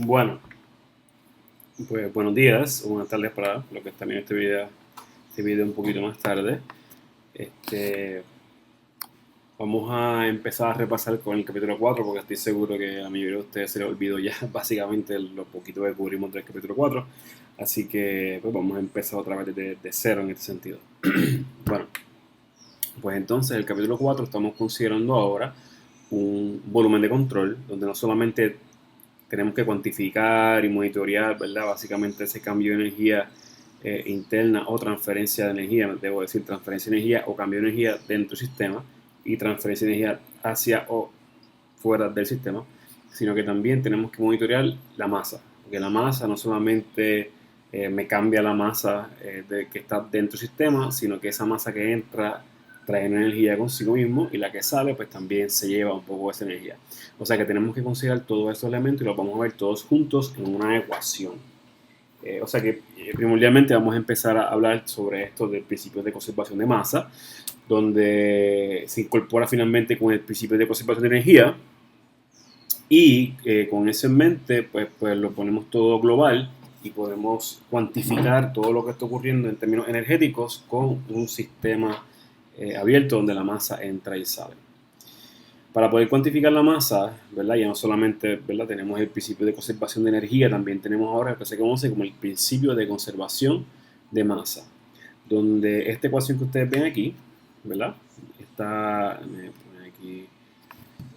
Bueno, pues buenos días o buenas tardes para los que están viendo este video un poquito más tarde. Este, Vamos a empezar a repasar con el capítulo 4 porque estoy seguro que a la mayoría de ustedes se les olvidó ya básicamente lo poquito que cubrimos del capítulo 4. Así que pues vamos a empezar otra vez de cero en este sentido. Bueno, pues entonces el capítulo 4 estamos considerando ahora un volumen de control donde no solamente tenemos que cuantificar y monitorear, ¿verdad? Básicamente ese cambio de energía interna o transferencia de energía, debo decir transferencia de energía o cambio de energía dentro del sistema y transferencia de energía hacia o fuera del sistema, sino que también tenemos que monitorear la masa, porque la masa no solamente me cambia la masa que está dentro del sistema, sino que esa masa que entra trae una energía consigo mismo y la que sale pues también se lleva un poco de esa energía. O sea que tenemos que considerar todos estos elementos y los vamos a ver todos juntos en una ecuación. O sea que primordialmente vamos a empezar a hablar sobre esto del principio de conservación de masa, donde se incorpora finalmente con el principio de conservación de energía y con eso en mente pues lo ponemos todo global y podemos cuantificar todo lo que está ocurriendo en términos energéticos con un sistema abierto donde la masa entra y sale. Para poder cuantificar la masa, ¿verdad? Ya no solamente, ¿verdad? Tenemos el principio de conservación de energía, también tenemos ahora lo que se conoce como el principio de conservación de masa, donde esta ecuación que ustedes ven aquí, ¿verdad? Está, me pone aquí,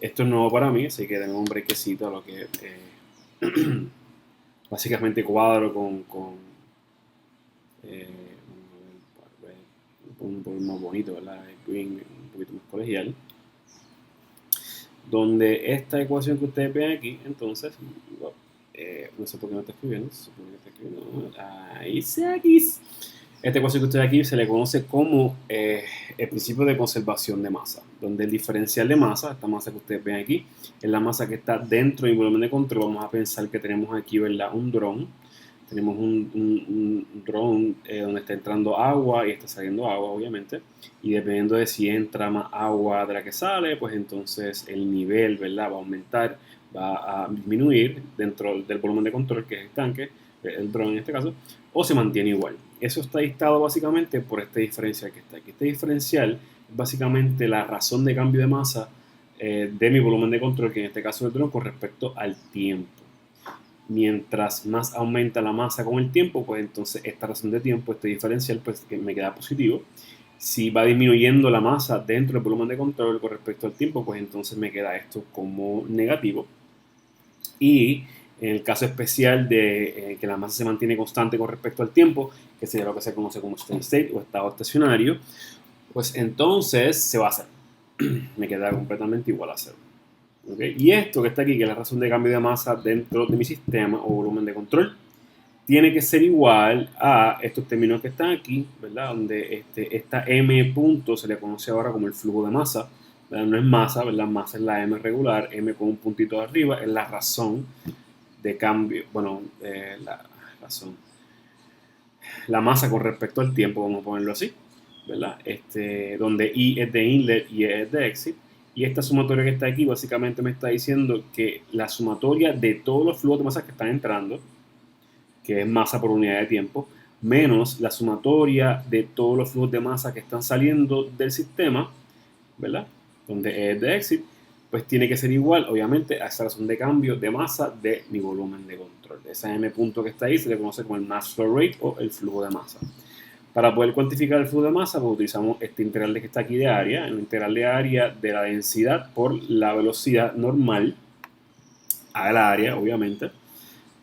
esto es nuevo para mí, así que tengo un brequecito a lo que básicamente cuadro con eh, un más bonito, ¿verdad? Green, un poquito más colegial, donde esta ecuación que ustedes ven aquí, entonces, no sé por qué no está escribiendo, ahí se aquí. Esta ecuación que ustedes aquí se le conoce como el principio de conservación de masa, donde el diferencial de masa, esta masa que ustedes ven aquí, es la masa que está dentro del volumen de control. Vamos a pensar que tenemos aquí, ¿verdad? Un dron. Tenemos un dron donde está entrando agua y está saliendo agua, obviamente. Y dependiendo de si entra más agua de la que sale, pues entonces el nivel, ¿verdad? Va a aumentar, va a disminuir dentro del volumen de control, que es el tanque, el dron en este caso, o se mantiene igual. Eso está dictado básicamente por este diferencial que está aquí. Este diferencial es básicamente la razón de cambio de masa de mi volumen de control, que en este caso es el dron, con respecto al tiempo. Mientras más aumenta la masa con el tiempo, pues entonces esta razón de tiempo, este diferencial, pues que me queda positivo. Si va disminuyendo la masa dentro del volumen de control con respecto al tiempo, pues entonces me queda esto como negativo. Y en el caso especial de que la masa se mantiene constante con respecto al tiempo, que sería lo que se conoce como steady state o estado estacionario, pues entonces se va a hacer. Me queda completamente igual a cero. ¿Okay? Y esto que está aquí, que es la razón de cambio de masa dentro de mi sistema o volumen de control, tiene que ser igual a estos términos que están aquí, ¿verdad? Donde esta m punto se le conoce ahora como el flujo de masa, ¿verdad? No es masa, ¿verdad? Masa es la m regular, m con un puntito arriba, es la razón de cambio, bueno, la masa con respecto al tiempo, vamos a ponerlo así, ¿verdad? Donde I es de inlet y E es de exit. Y esta sumatoria que está aquí básicamente me está diciendo que la sumatoria de todos los flujos de masa que están entrando, que es masa por unidad de tiempo, menos la sumatoria de todos los flujos de masa que están saliendo del sistema, ¿verdad? Donde E es de exit, pues tiene que ser igual, obviamente, a esa razón de cambio de masa de mi volumen de control. Esa M punto que está ahí se le conoce como el mass flow rate o el flujo de masa. Para poder cuantificar el flujo de masa, pues utilizamos este integral que está aquí de área, el integral de área de la densidad por la velocidad normal a la área, obviamente,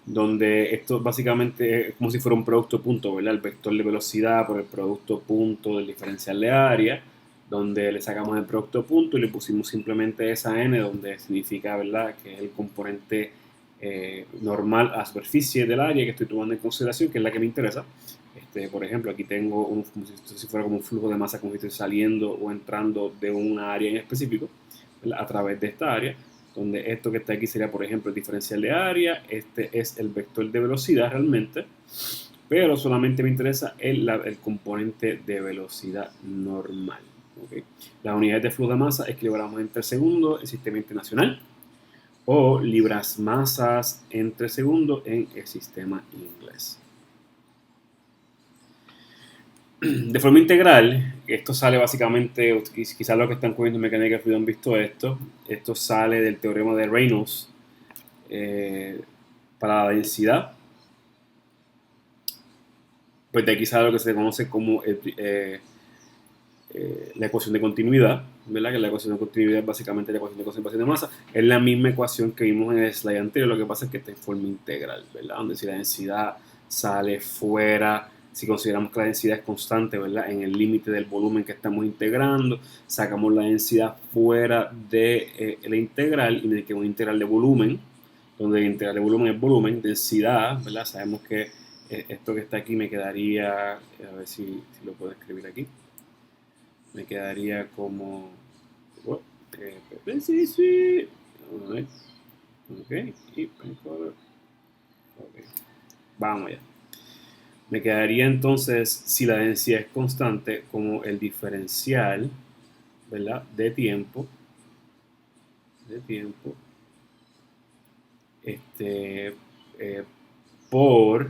donde esto básicamente es como si fuera un producto punto, ¿verdad? El vector de velocidad por el producto punto del diferencial de área, donde le sacamos el producto punto y le pusimos simplemente esa n, donde significa, ¿verdad?, que es el componente normal a superficie del área que estoy tomando en consideración, que es la que me interesa. Por ejemplo, aquí tengo como si fuera como un flujo de masa, como si estoy saliendo o entrando de una área en específico, ¿verdad?, a través de esta área, donde esto que está aquí sería, por ejemplo, el diferencial de área, este es el vector de velocidad realmente, pero solamente me interesa el componente de velocidad normal. ¿Okay? Las unidades de flujo de masa equilibramos entre segundos, el sistema internacional, o libras masas entre segundo en el sistema inglés. De forma integral, esto sale básicamente, quizás los que están cubriendo mecánica de fluido han visto esto sale del teorema de Reynolds para la densidad. Pues de aquí sale lo que se conoce como la ecuación de continuidad, ¿verdad? Que la ecuación de continuidad es básicamente la ecuación de conservación de masa. Es la misma ecuación que vimos en el slide anterior, lo que pasa es que está en forma integral, ¿verdad? Donde si la densidad sale fuera, si consideramos que la densidad es constante, ¿verdad? En el límite del volumen que estamos integrando, sacamos la densidad fuera de la integral y me queda un integral de volumen, donde el integral de volumen es volumen, densidad, ¿verdad? Sabemos que esto que está aquí me quedaría, a ver si lo puedo escribir aquí, me quedaría como, sí, ok, y vamos allá. Me quedaría entonces, si la densidad es constante, como el diferencial, ¿verdad? De tiempo, por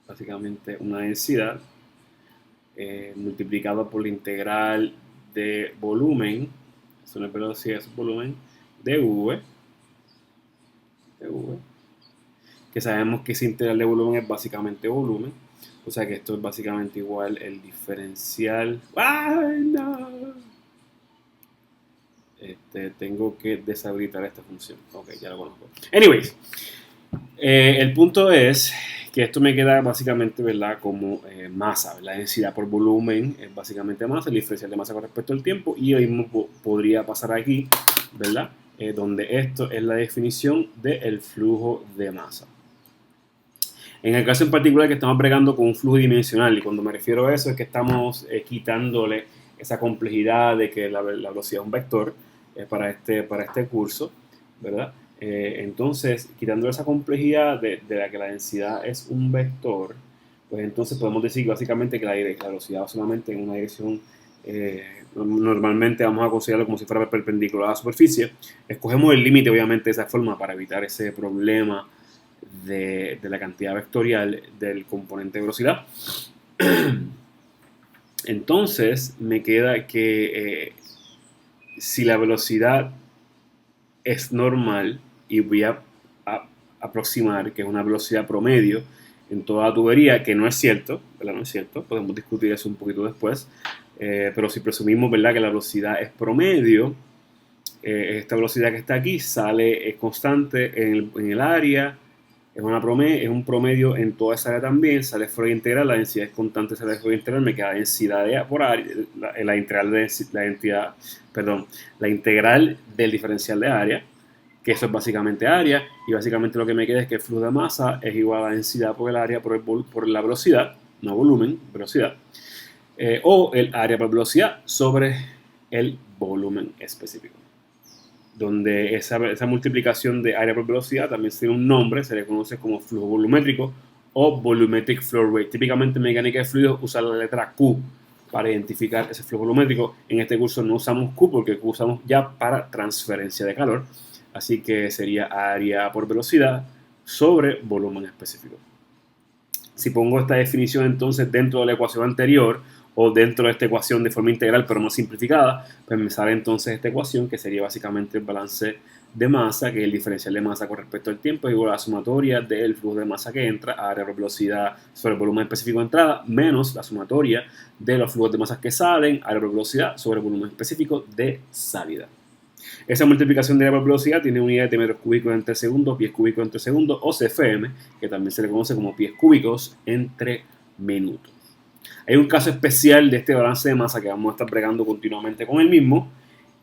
básicamente una densidad multiplicado por la integral de volumen, eso no es velocidad, es volumen, de V, que sabemos que ese integral de volumen es básicamente volumen, o sea que esto es básicamente igual el diferencial. ¡Ay, no! Tengo que deshabilitar esta función. Ok, ya lo conozco. Anyways, el punto es que esto me queda básicamente, ¿verdad? Como masa, la densidad por volumen es básicamente masa, el diferencial de masa con respecto al tiempo, y hoy mismo podría pasar aquí, ¿verdad? Donde esto es la definición del flujo de masa. En el caso en particular que estamos bregando con un flujo dimensional, y cuando me refiero a eso es que estamos quitándole esa complejidad de que la velocidad es un vector para este curso, ¿verdad? Entonces, quitando esa complejidad de la que la densidad es un vector, pues entonces podemos decir básicamente que la velocidad va solamente en una dirección, normalmente vamos a considerarlo como si fuera perpendicular a la superficie. Escogemos el límite obviamente de esa forma para evitar ese problema de la cantidad vectorial del componente de velocidad. Entonces me queda que si la velocidad es normal y voy a aproximar que es una velocidad promedio en toda la tubería, que no es cierto, ¿verdad? No es cierto, podemos discutir eso un poquito después, pero si presumimos, ¿verdad?, que la velocidad es promedio, esta velocidad que está aquí es constante en el área, es un promedio en toda esa área también, sale fuera de integral, la densidad es constante, sale fuera de integral, me queda densidad por área, la integral del diferencial de área, que eso es básicamente área, y básicamente lo que me queda es que el flujo de masa es igual a la densidad por el área por la velocidad, no volumen, velocidad, o el área por velocidad sobre el volumen específico, donde esa multiplicación de área por velocidad también tiene un nombre, se le conoce como flujo volumétrico o volumetric flow rate. Típicamente en mecánica de fluidos usa la letra Q para identificar ese flujo volumétrico. En este curso no usamos Q porque Q usamos ya para transferencia de calor, así que sería área por velocidad sobre volumen específico. Si pongo esta definición entonces dentro de la ecuación anterior o dentro de esta ecuación de forma integral pero más simplificada, pues me sale entonces esta ecuación que sería básicamente el balance de masa, que es el diferencial de masa con respecto al tiempo, es igual a la sumatoria del flujo de masa que entra, área por velocidad sobre el volumen específico de entrada, menos la sumatoria de los flujos de masas que salen, área por velocidad sobre el volumen específico de salida. Esa multiplicación de área por velocidad tiene unidades de metros cúbicos entre segundos, pies cúbicos entre segundos, o CFM, que también se le conoce como pies cúbicos entre minutos. Hay un caso especial de este balance de masa que vamos a estar bregando continuamente con el mismo,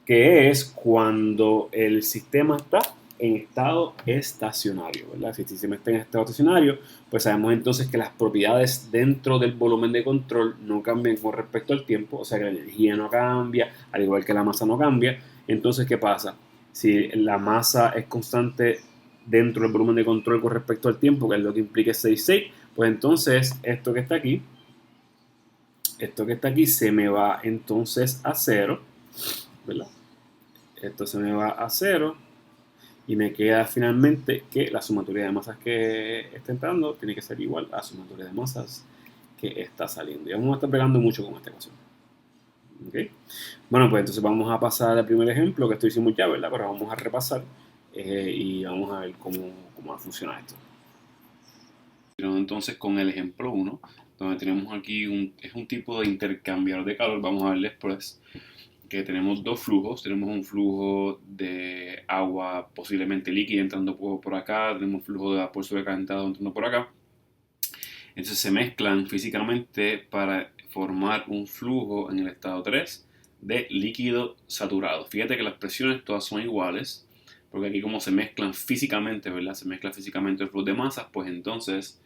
que es cuando el sistema está en estado estacionario, ¿verdad? Si el sistema está en estado estacionario, pues sabemos entonces que las propiedades dentro del volumen de control no cambian con respecto al tiempo, o sea que la energía no cambia, al igual que la masa no cambia. Entonces, ¿qué pasa? Si la masa es constante dentro del volumen de control con respecto al tiempo, que es lo que implica 6,6, pues entonces esto que está aquí se me va entonces a cero, ¿verdad? esto se me va a cero y me queda finalmente que la sumatoria de masas que está entrando tiene que ser igual a la sumatoria de masas que está saliendo. Y vamos a estar pegando mucho con esta ecuación. ¿Okay? Bueno, pues entonces vamos a pasar al primer ejemplo que esto hicimos ya, ¿verdad? Pero vamos a repasar y vamos a ver cómo va a funcionar esto. Entonces con el ejemplo 1, donde tenemos aquí es un tipo de intercambiador de calor, vamos a ver después que tenemos dos flujos. Tenemos un flujo de agua posiblemente líquida entrando por acá, tenemos un flujo de vapor sobrecalentado entrando por acá. Entonces se mezclan físicamente para formar un flujo en el estado 3 de líquido saturado. Fíjate que las presiones todas son iguales, porque aquí como se mezclan físicamente, ¿verdad? Se mezcla físicamente el flujo de masas, pues entonces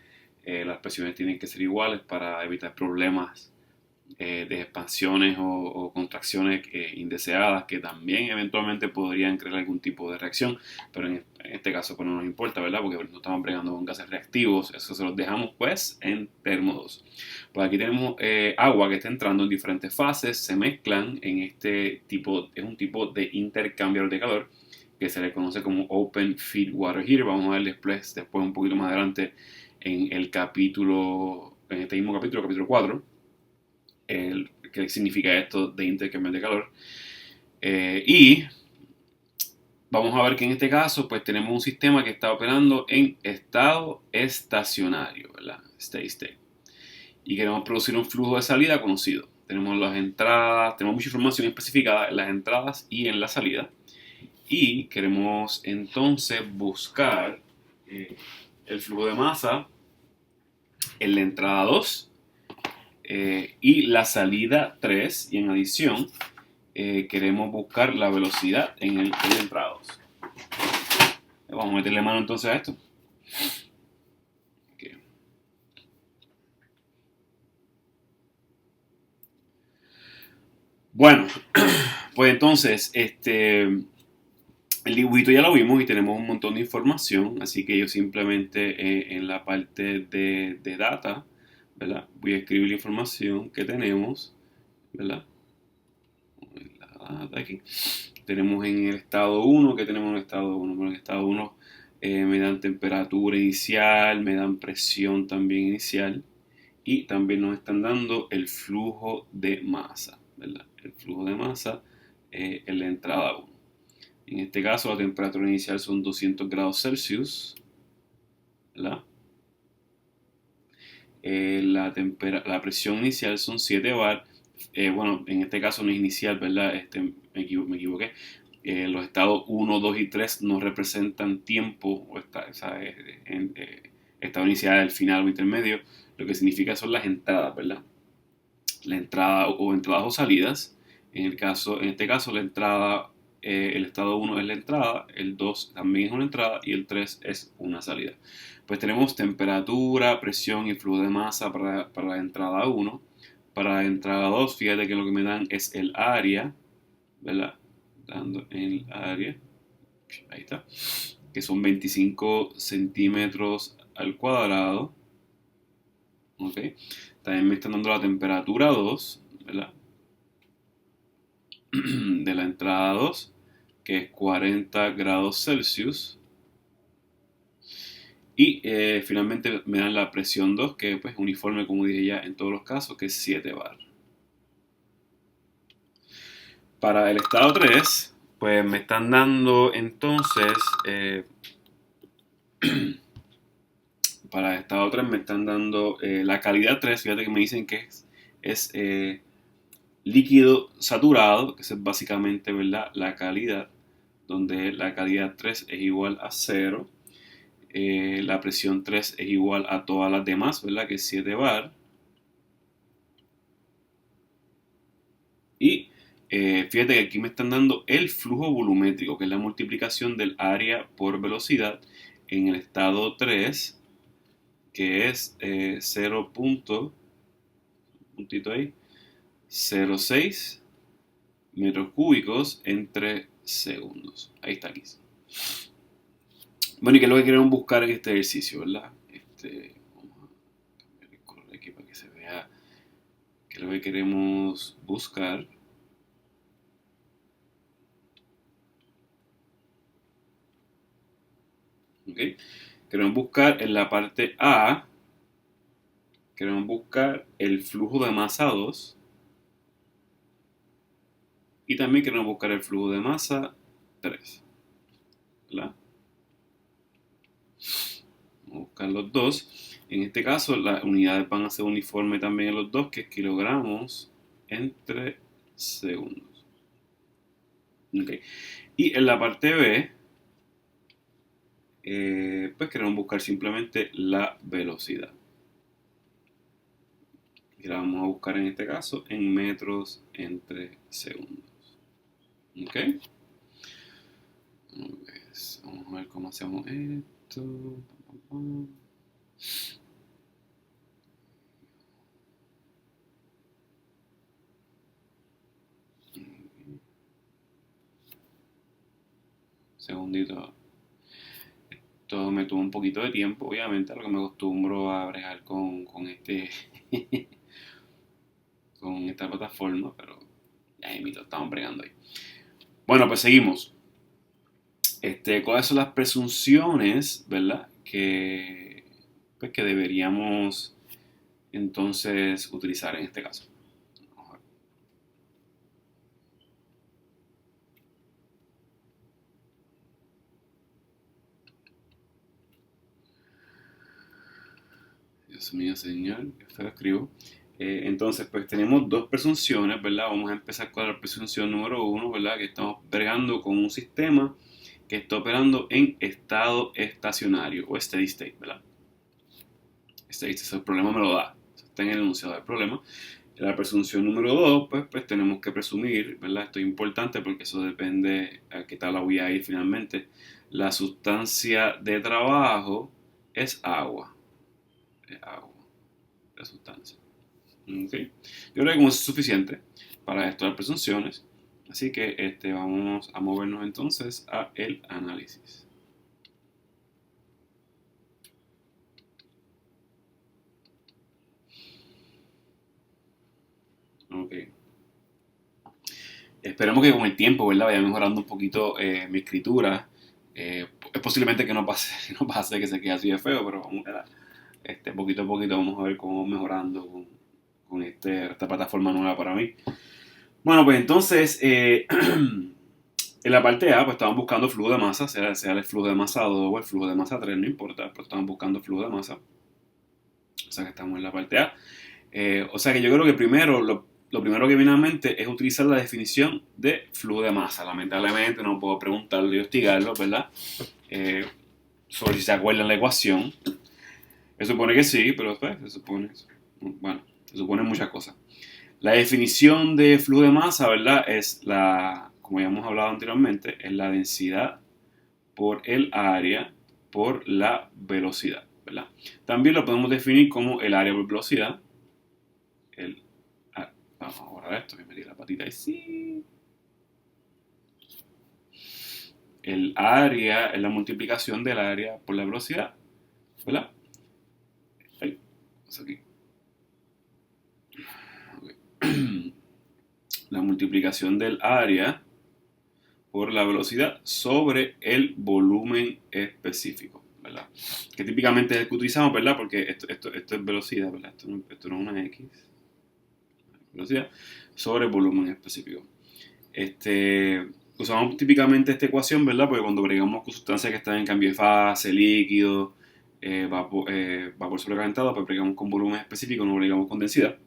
las presiones tienen que ser iguales para evitar problemas de expansiones o contracciones indeseadas que también eventualmente podrían crear algún tipo de reacción, pero en este caso pues no nos importa, ¿verdad? Porque no estamos bregando con gases reactivos, eso se los dejamos pues en termo 2. Pues aquí tenemos agua que está entrando en diferentes fases, se mezclan en este tipo, es un tipo de intercambiador de calor que se le conoce como Open Feed Water Heater. Vamos a ver después un poquito más adelante en el capítulo, en este mismo capítulo, capítulo 4, qué significa esto de intercambio de calor. Y vamos a ver que en este caso pues tenemos un sistema que está operando en estado estacionario, ¿verdad? Steady state. Y queremos producir un flujo de salida conocido. Tenemos las entradas, tenemos mucha información especificada en las entradas y en la salida. Y queremos entonces buscar el flujo de masa en la entrada 2 y la salida 3, y en adición queremos buscar la velocidad en el entrada 2. Vamos a meterle mano entonces a esto. Okay. Bueno, pues entonces, el dibujito ya lo vimos y tenemos un montón de información, así que yo simplemente en la parte de data, ¿verdad? Voy a escribir la información que tenemos, ¿verdad? La data aquí. Tenemos en el estado 1, que tenemos en el estado 1. Bueno, en el estado 1 me dan temperatura inicial, me dan presión también inicial y también nos están dando el flujo de masa, ¿verdad? El flujo de masa en la entrada 1. En este caso la temperatura inicial son 200 grados Celsius, ¿verdad? La presión inicial son 7 bar. Bueno, en este caso no es inicial, ¿verdad? Me equivoqué. Los estados 1, 2 y 3 no representan tiempo o estado inicial, el final o intermedio. Lo que significa son las entradas, ¿verdad? La entrada o entradas o salidas. En este caso, la entrada, el estado 1 es la entrada, el 2 también es una entrada y el 3 es una salida. Pues tenemos temperatura, presión y flujo de masa para la entrada 1. Para la entrada 2, fíjate que lo que me dan es el área, ¿verdad? Dando en el área, ahí está, que son 25 centímetros al cuadrado. ¿Ok? También me están dando la temperatura 2, ¿verdad? De la entrada 2, que es 40 grados Celsius. Y finalmente me dan la presión 2, que es pues, uniforme, como dije ya, en todos los casos, que es 7 bar. Para el estado 3, pues me están dando entonces, para el estado 3 me están dando la calidad 3, fíjate que me dicen que es líquido saturado, que es básicamente, ¿verdad?, la calidad, donde la calidad 3 es igual a 0. La presión 3 es igual a todas las demás, ¿verdad? Que es 7 bar. Y fíjate que aquí me están dando el flujo volumétrico, que es la multiplicación del área por velocidad en el estado 3, que es 0. Puntito ahí, 0,6 metros cúbicos entre segundos. Ahí está aquí. Bueno, y que es lo que queremos buscar en este ejercicio, ¿verdad? Vamos a cambiar el color aquí para que se vea qué es lo que queremos buscar. ¿ok? Queremos buscar en la parte A, queremos buscar el flujo de masa 2 y también queremos buscar el flujo de masa 3, ¿verdad? Vamos a buscar los dos. En este caso, las unidades van a ser uniformes también en los dos, que es kilogramos entre segundos. Okay. Y en la parte B, pues queremos buscar simplemente la velocidad. Y la vamos a buscar en este caso en metros entre segundos. ¿Ok? Vamos a ver cómo hacemos esto. Segundito. Todo me toma un poquito de tiempo, obviamente, a lo que me acostumbro a bregar con con esta plataforma, pero ya imito, estamos bregando ahí. Bueno, pues seguimos. ¿Cuáles son las presunciones, verdad? Pues, que deberíamos entonces utilizar en este caso. Vamos a ver. Dios mío, señor, qué feo escribo. Entonces, pues tenemos dos presunciones, ¿verdad? Vamos a empezar con la presunción número uno, ¿verdad? Que estamos bregando con un sistema que está operando en estado estacionario o steady state, ¿verdad? Steady state, el problema me lo da. Está en el enunciado del problema. La presunción número 2, pues tenemos que presumir, ¿verdad? Esto es importante porque eso depende a qué tal la voy a ir finalmente. La sustancia de trabajo es agua. Es agua, la sustancia. ¿Okay? Yo creo que con eso es suficiente para esto de las presunciones. Así que vamos a movernos entonces a el análisis. Ok. Esperemos que con el tiempo, ¿verdad? Vaya mejorando un poquito mi escritura. Es posiblemente que no pase, no pase que se quede así de feo, pero vamos a ver. Poquito a poquito vamos a ver cómo vamos mejorando con esta plataforma nueva para mí. Bueno, pues entonces, en la parte A, pues estamos buscando flujo de masa, sea el flujo de masa 2 o el flujo de masa 3, no importa, pero estamos buscando flujo de masa. O sea que estamos en la parte A. O sea que yo creo que primero, lo primero que viene a la mente es utilizar la definición de flujo de masa. Lamentablemente no puedo preguntarle y hostigarlo, ¿verdad? Sobre si se acuerdan la ecuación. Se supone que sí, pero después se supone muchas cosas. La definición de flujo de masa, ¿verdad? Es como ya hemos hablado anteriormente, es la densidad por el área por la velocidad, ¿verdad? También lo podemos definir como el área por velocidad. Vamos a borrar esto, que metí la patita ahí. Sí. El área es la multiplicación del área por la velocidad, ¿verdad? Ahí, aquí. Okay. La multiplicación del área por la velocidad sobre el volumen específico, ¿verdad? Que típicamente es el que utilizamos, ¿verdad? Porque esto es velocidad, ¿verdad? Esto no es una X. Velocidad sobre el volumen específico. Usamos típicamente esta ecuación, ¿verdad? Porque cuando bregamos con sustancias que están en cambio de fase, líquido, vapor sobrecalentado, pues bregamos con volumen específico, no bregamos con densidad.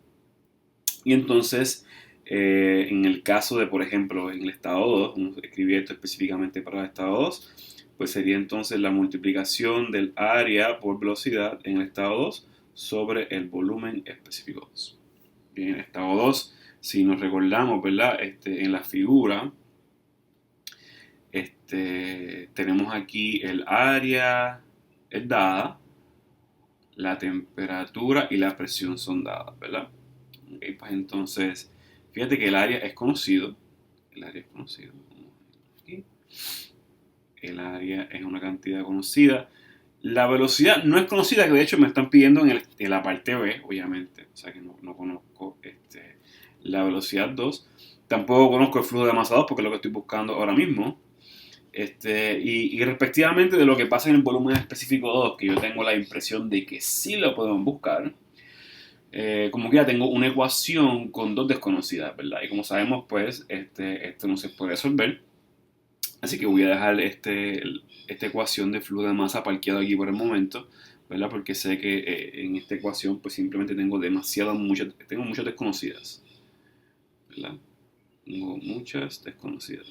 Y entonces, en el caso de, por ejemplo, en el estado 2, vamos a escribir esto específicamente para el estado 2, pues sería entonces la multiplicación del área por velocidad en el estado 2 sobre el volumen específico 2. Bien, en el estado 2, si nos recordamos, ¿verdad? En la figura, tenemos aquí el área es dada, la temperatura y la presión son dadas, ¿verdad? Okay, pues entonces, fíjate que el área es conocido. El área es conocido. Aquí. El área es una cantidad conocida. La velocidad no es conocida, que de hecho me están pidiendo en la parte B, obviamente. O sea que no conozco la velocidad 2. Tampoco conozco el flujo de masa 2 porque es lo que estoy buscando ahora mismo. Y respectivamente de lo que pasa en el volumen específico 2, que yo tengo la impresión de que sí lo podemos buscar, como que ya tengo una ecuación con dos desconocidas, ¿verdad? Y como sabemos, pues, esto no se puede resolver. Así que voy a dejar esta ecuación de flujo de masa parqueado aquí por el momento, ¿verdad? Porque sé que en esta ecuación, pues simplemente tengo tengo muchas desconocidas, ¿verdad? Tengo muchas desconocidas.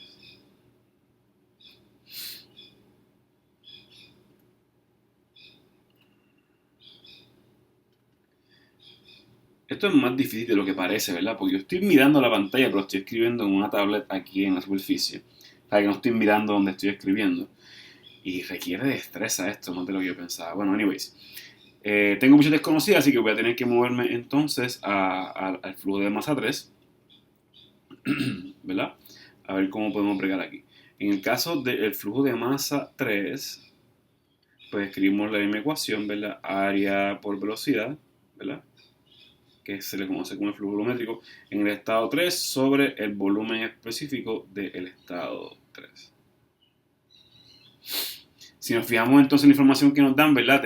Esto es más difícil de lo que parece, ¿verdad? Porque yo estoy mirando la pantalla, pero estoy escribiendo en una tablet aquí en la superficie. O sea, que no estoy mirando donde estoy escribiendo. Y requiere destreza esto, más de lo que yo pensaba. Bueno, anyways. Tengo muchas desconocidas, así que voy a tener que moverme entonces al flujo de masa 3, ¿verdad? A ver cómo podemos bregar aquí. En el caso del flujo de masa 3, pues escribimos la misma ecuación, ¿verdad? Área por velocidad, ¿verdad? Que se le conoce como el flujo volumétrico, en el estado 3 sobre el volumen específico del estado 3. Si nos fijamos entonces en la información que nos dan, ¿verdad?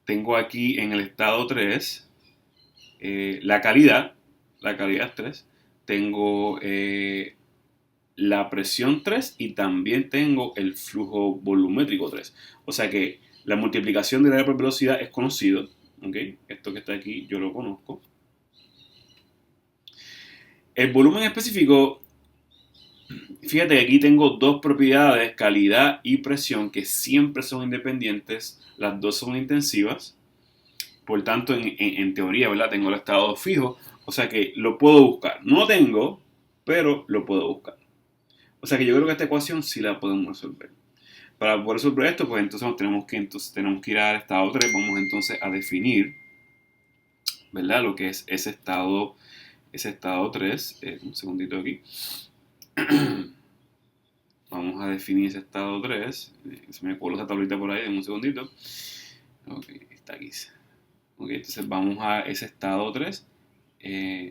Tengo aquí en el estado 3 la calidad 3, tengo la presión 3 y también tengo el flujo volumétrico 3. O sea que la multiplicación de la área por velocidad es conocido. ¿Okay? Esto que está aquí yo lo conozco. El volumen específico, fíjate que aquí tengo dos propiedades, calidad y presión, que siempre son independientes. Las dos son intensivas. Por tanto, en teoría, ¿verdad? Tengo el estado fijo. O sea que lo puedo buscar. No lo tengo, pero lo puedo buscar. O sea que yo creo que esta ecuación sí la podemos resolver. Para poder resolver esto, pues entonces tenemos que ir al estado 3. Vamos entonces a definir, ¿verdad? Lo que es ese estado 3. Un segundito aquí. Vamos a definir ese estado 3. Se me coló esa tablita por ahí, en un segundito. Ok, está aquí. Ok, entonces vamos a ese estado 3.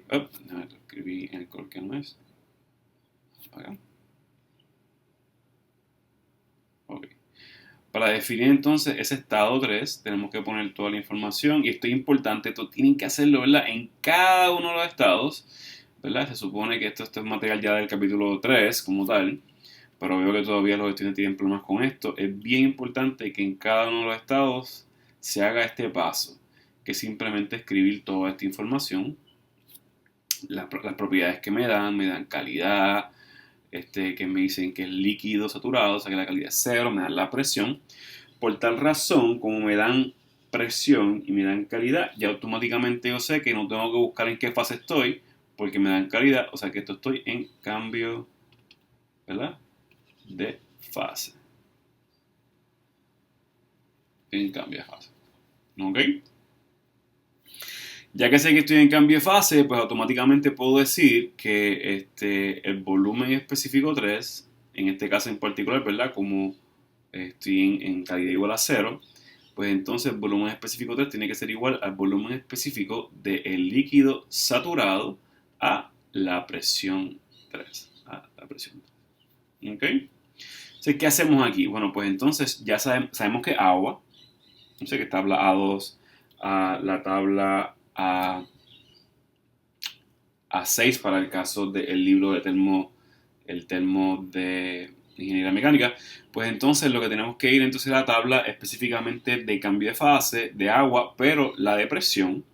No, lo escribí en el color que no es. Acá. Ok. Para definir entonces ese estado 3, tenemos que poner toda la información. Y esto es importante, esto tienen que hacerlo, ¿verdad? En cada uno de los estados, ¿verdad? Se supone que esto es material ya del capítulo 3 como tal. Pero veo que todavía los estudiantes tienen problemas con esto. Es bien importante que en cada uno de los estados se haga este paso, que es simplemente escribir toda esta información, las propiedades que me dan calidad, que me dicen que es líquido saturado, o sea que la calidad es cero, me dan la presión. Por tal razón, como me dan presión y me dan calidad, ya automáticamente yo sé que no tengo que buscar en qué fase estoy, porque me dan calidad, o sea que esto estoy en cambio, ¿verdad? De fase. En cambio de fase. ¿Ok? Ya que sé que estoy en cambio de fase, pues automáticamente puedo decir que el volumen específico 3, en este caso en particular, ¿verdad? Como estoy en calidad igual a 0, pues entonces el volumen específico 3 tiene que ser igual al volumen específico del líquido saturado a la presión 3. A la presión 3. ¿Ok? Entonces, ¿qué hacemos aquí? Bueno, pues entonces ya sabemos que agua, no sé qué tabla A2, la tabla A6 para el caso del libro de el termo de ingeniería mecánica, pues entonces lo que tenemos que ir entonces a la tabla específicamente de cambio de fase de agua, pero la de presión,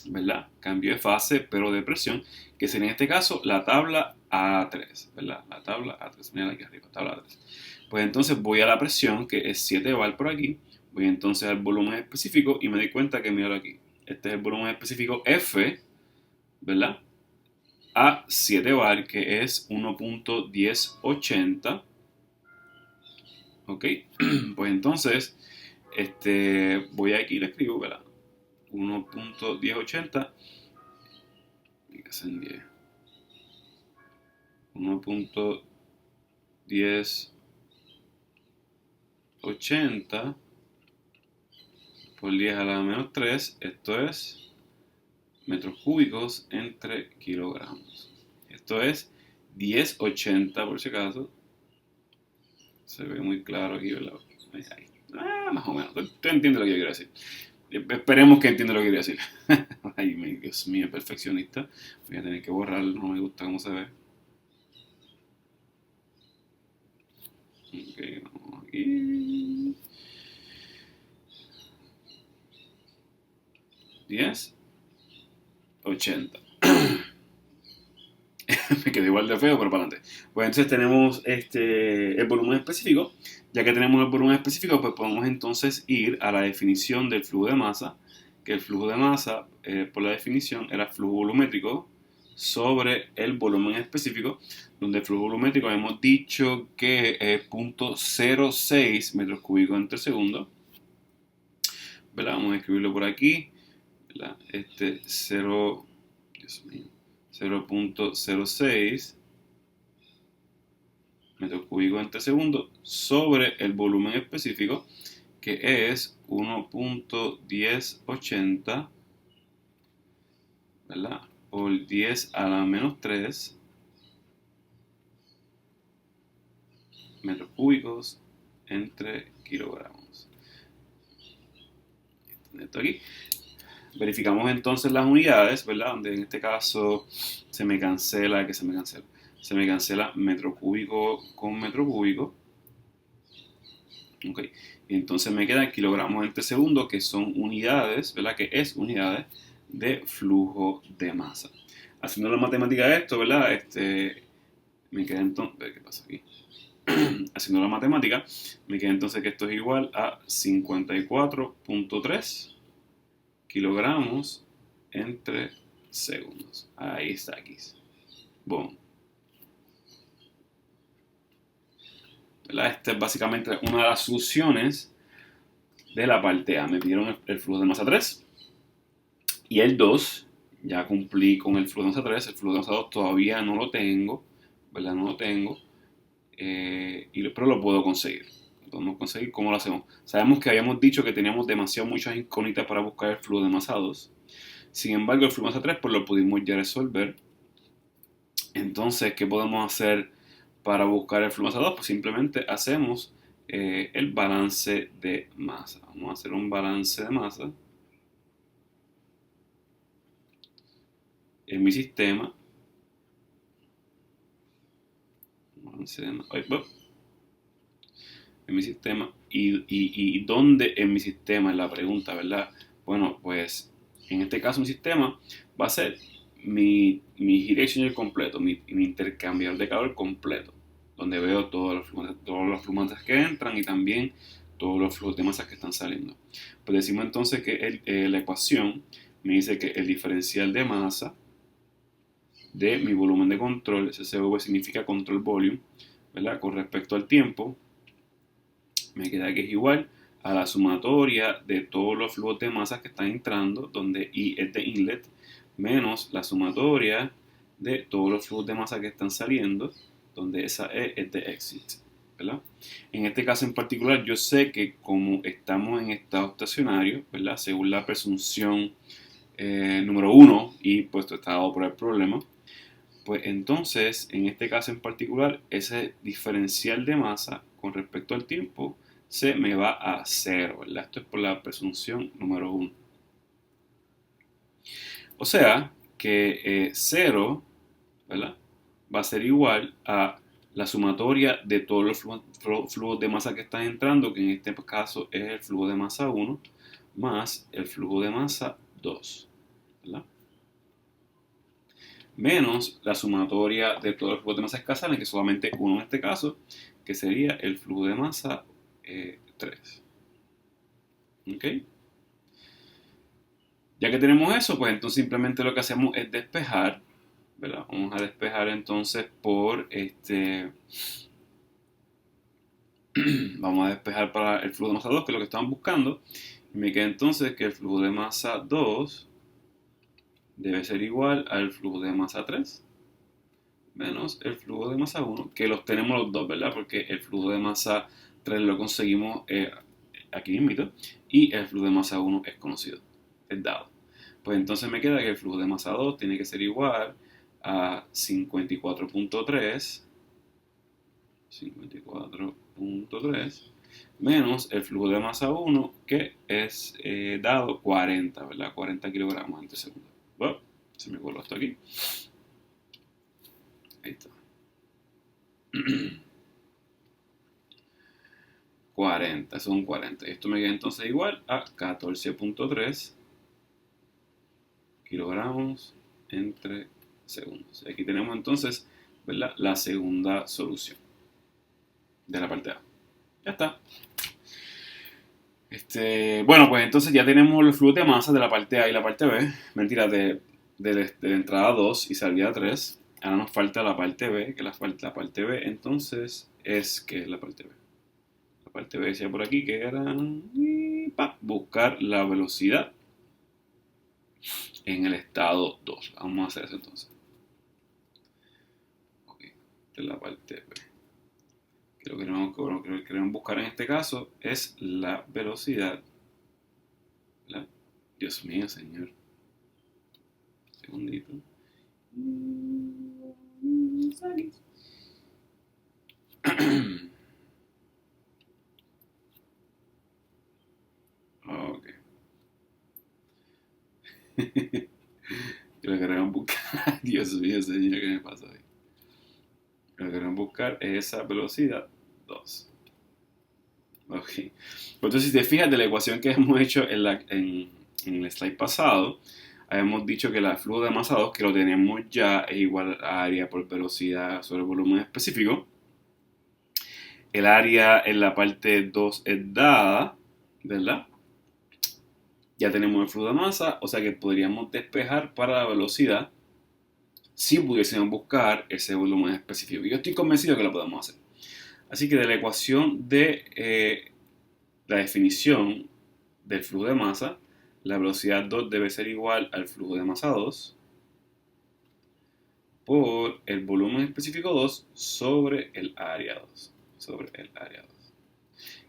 ¿verdad? Cambio de fase, pero de presión, que sería en este caso la tabla A3, ¿verdad? La tabla A3, mira aquí arriba, tabla A3. Pues entonces voy a la presión, que es 7 bar por aquí, voy entonces al volumen específico y me doy cuenta que, mira aquí, este es el volumen específico F, ¿verdad? A 7 bar, que es 1.1080. Ok, pues entonces, voy aquí y le escribo, ¿verdad? 1.1080, ¿qué hacen 10? 1.1080 por 10 a la menos 3, esto es metros cúbicos entre kilogramos. Esto es 1080 por si acaso. Se ve muy claro aquí, ¿verdad? Ahí. Más o menos. Tú entiendes lo que yo quiero decir. Esperemos que entienda lo que quiero decir. Ay, Dios mío, perfeccionista. Voy a tener que borrarlo, no me gusta cómo se ve. Ok, vamos aquí. 10, 80. Me quedé igual de feo, pero para adelante. Pues entonces tenemos el volumen específico. Ya que tenemos el volumen específico, pues podemos entonces ir a la definición del flujo de masa. Que el flujo de masa, por la definición, era flujo volumétrico sobre el volumen específico, donde el flujo volumétrico hemos dicho que es 0.06 metros cúbicos entre segundo. ¿Verdad? Vamos a escribirlo por aquí. ¿Verdad? 0, Dios mío, 0.06 metros cúbicos entre segundo sobre el volumen específico, que es 1.1080, ¿verdad? Por 10 a la menos 3 metros cúbicos entre kilogramos. Esto aquí. Verificamos entonces las unidades, ¿verdad? Donde en este caso se me cancela metro cúbico con metro cúbico. Okay. Y entonces me quedan kilogramos entre segundo, que son unidades, ¿verdad? Que es unidades de flujo de masa. Haciendo la matemática de esto, ¿verdad? Me queda entonces, ¿qué pasa aquí? Haciendo la matemática, me queda entonces que esto es igual a 54.3 kilogramos entre segundos. Ahí está, aquí. Boom. ¿Verdad? Esta es básicamente una de las soluciones de la parte A. Me pidieron el flujo de masa 3 y el 2. Ya cumplí con el flujo de masa 3. El flujo de masa 2 todavía no lo tengo, ¿verdad? No lo tengo, pero lo puedo conseguir. Lo podemos conseguir. ¿Cómo lo hacemos? Sabemos que habíamos dicho que teníamos demasiado muchas incógnitas para buscar el flujo de masa 2. Sin embargo, el flujo de masa 3 pues lo pudimos ya resolver. Entonces, ¿qué podemos hacer para buscar el flujo de masa 2? Pues simplemente hacemos el balance de masa. Vamos a hacer un balance de masa en mi sistema. En mi sistema. ¿Y dónde en mi sistema es la pregunta, verdad? Bueno, pues en este caso mi sistema va a ser mi heat exchanger completo, mi intercambiador de calor completo, donde veo todos los flujos que entran y también todos los flujos de masa que están saliendo. Pues decimos entonces que la ecuación me dice que el diferencial de masa de mi volumen de control, SCV significa control volume, ¿verdad? Con respecto al tiempo, me queda que es igual a la sumatoria de todos los flujos de masa que están entrando, donde I es de inlet, menos la sumatoria de todos los flujos de masa que están saliendo, donde esa E es de exit, ¿verdad? En este caso en particular, yo sé que como estamos en estado estacionario, ¿verdad? Según la presunción número 1 y puesto está dado por el problema, pues entonces, en este caso en particular, ese diferencial de masa con respecto al tiempo se me va a 0, ¿verdad? Esto es por la presunción número 1. O sea que 0, ¿verdad? Va a ser igual a la sumatoria de todos los flujos de masa que están entrando, que en este caso es el flujo de masa 1, más el flujo de masa 2, ¿verdad? Menos la sumatoria de todos los flujos de masa escasales, que es solamente uno en este caso, que sería el flujo de masa 3. ¿Ok? Ya que tenemos eso, pues entonces simplemente lo que hacemos es despejar, ¿verdad? Vamos a despejar entonces por vamos a despejar para el flujo de masa 2, que es lo que estamos buscando. Y me queda entonces que el flujo de masa 2 debe ser igual al flujo de masa 3 menos el flujo de masa 1, que los tenemos los dos, ¿verdad? Porque el flujo de masa 3 lo conseguimos aquí mismo y el flujo de masa 1 es conocido, es dado. Pues entonces me queda que el flujo de masa 2 tiene que ser igual a 54.3 menos el flujo de masa 1 que es dado 40, ¿verdad? 40 kilogramos entre segundos. Bueno, se me coló esto aquí. Ahí está. 40, son 40. Esto me queda entonces igual a 14.3 kilogramos entre segundos. Aquí tenemos entonces, ¿verdad?, la segunda solución de la parte A. Ya está. Bueno, pues entonces ya tenemos los flujos de masa de la parte A y la parte B. Mentira, de la entrada 2 y salida 3. Ahora nos falta la parte B, que la parte B entonces es, ¿qué es la parte B? La parte B decía por aquí que era buscar la velocidad en el estado 2. Vamos a hacer eso entonces. Ok, esta es la parte B. Lo que queremos buscar en este caso es la velocidad. Dios mío, señor. Segundito. Ok. Lo que queremos buscar. Dios mío, señor, ¿qué me pasa ahí? Lo que queremos buscar es esa velocidad 2. Ok. Pues entonces, si te fijas de la ecuación que hemos hecho en el slide pasado, habíamos dicho que el flujo de masa 2, que lo tenemos ya, es igual a área por velocidad sobre volumen específico. El área en la parte 2 es dada, ¿verdad? Ya tenemos el flujo de masa, o sea que podríamos despejar para la velocidad si pudiésemos buscar ese volumen específico. Yo estoy convencido que lo podemos hacer. Así que de la ecuación de la definición del flujo de masa, la velocidad 2 debe ser igual al flujo de masa 2 por el volumen específico 2 sobre el área 2. Sobre el área 2.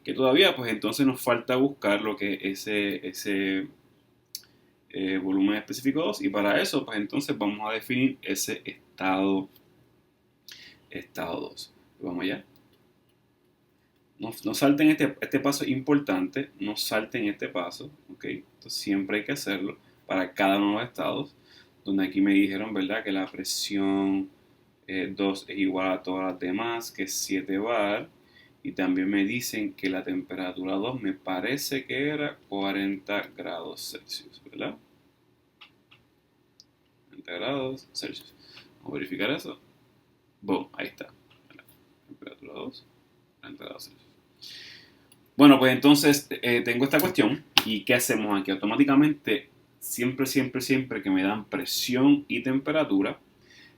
Que todavía, pues entonces nos falta buscar lo que es ese volumen específico 2. Y para eso, pues entonces vamos a definir ese estado 2. Vamos allá. No salten este paso importante, no salten este paso, ¿ok? Entonces siempre hay que hacerlo para cada uno de los estados, donde aquí me dijeron, ¿verdad?, que la presión 2 es igual a todas las demás, que es 7 bar, y también me dicen que la temperatura 2 me parece que era 40 grados Celsius, ¿verdad? 40 grados Celsius. Vamos a verificar eso. Boom, ahí está. Temperatura 2, 40 grados Celsius. Bueno, pues entonces tengo esta cuestión y ¿qué hacemos aquí? Automáticamente, siempre que me dan presión y temperatura,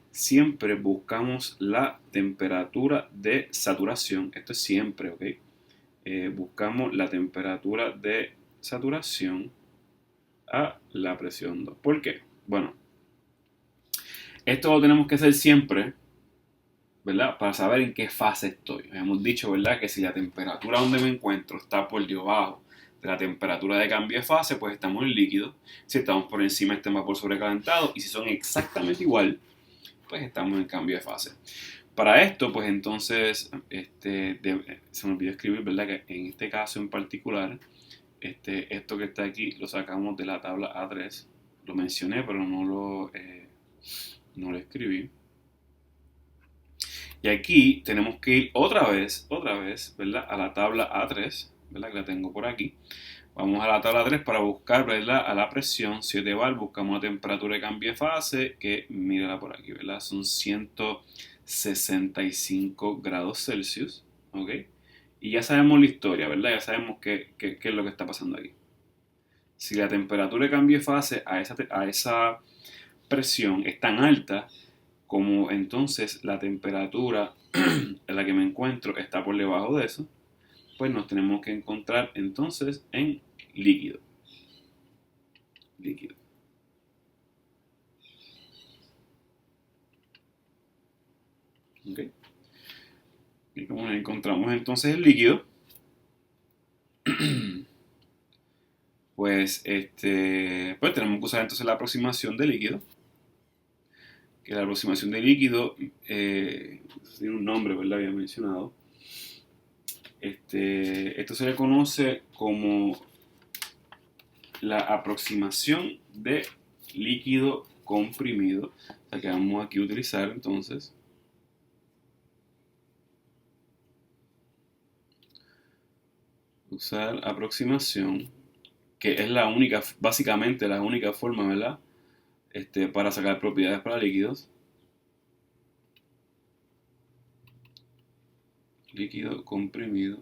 siempre buscamos la temperatura de saturación. Esto es siempre, ¿ok? Buscamos la temperatura de saturación a la presión 2. ¿Por qué? Bueno, esto lo tenemos que hacer siempre, ¿verdad?, para saber en qué fase estoy. Hemos dicho, ¿verdad?, que si la temperatura donde me encuentro está por debajo de la temperatura de cambio de fase, pues estamos en líquido. Si estamos por encima, estamos por sobrecalentado. Y si son exactamente igual, pues estamos en cambio de fase. Para esto, pues entonces, se me olvidó escribir, ¿verdad?, que en este caso en particular, esto que está aquí lo sacamos de la tabla A3. Lo mencioné, pero no lo escribí. Y aquí tenemos que ir otra vez, ¿verdad?, a la tabla A3, ¿verdad?, que la tengo por aquí. Vamos a la tabla 3 para buscar, ¿verdad?, a la presión 7 bar, buscamos la temperatura de cambio de fase, que mírala por aquí, ¿verdad?, son 165 grados Celsius, ¿ok? Y ya sabemos la historia, ¿verdad?, ya sabemos qué es lo que está pasando aquí. Si la temperatura de cambio de fase a esa presión es tan alta, como entonces la temperatura en la que me encuentro está por debajo de eso, pues nos tenemos que encontrar entonces en líquido. ¿Okay? Y como nos encontramos entonces el líquido, pues tenemos que usar entonces la aproximación de líquido. que la aproximación de líquido tiene un nombre, ¿verdad? Había mencionado. Esto se le conoce como la aproximación de líquido comprimido. O sea que vamos aquí a utilizar entonces usar aproximación, que es la única, básicamente la única forma, ¿verdad? Para sacar propiedades para líquidos. Líquido comprimido.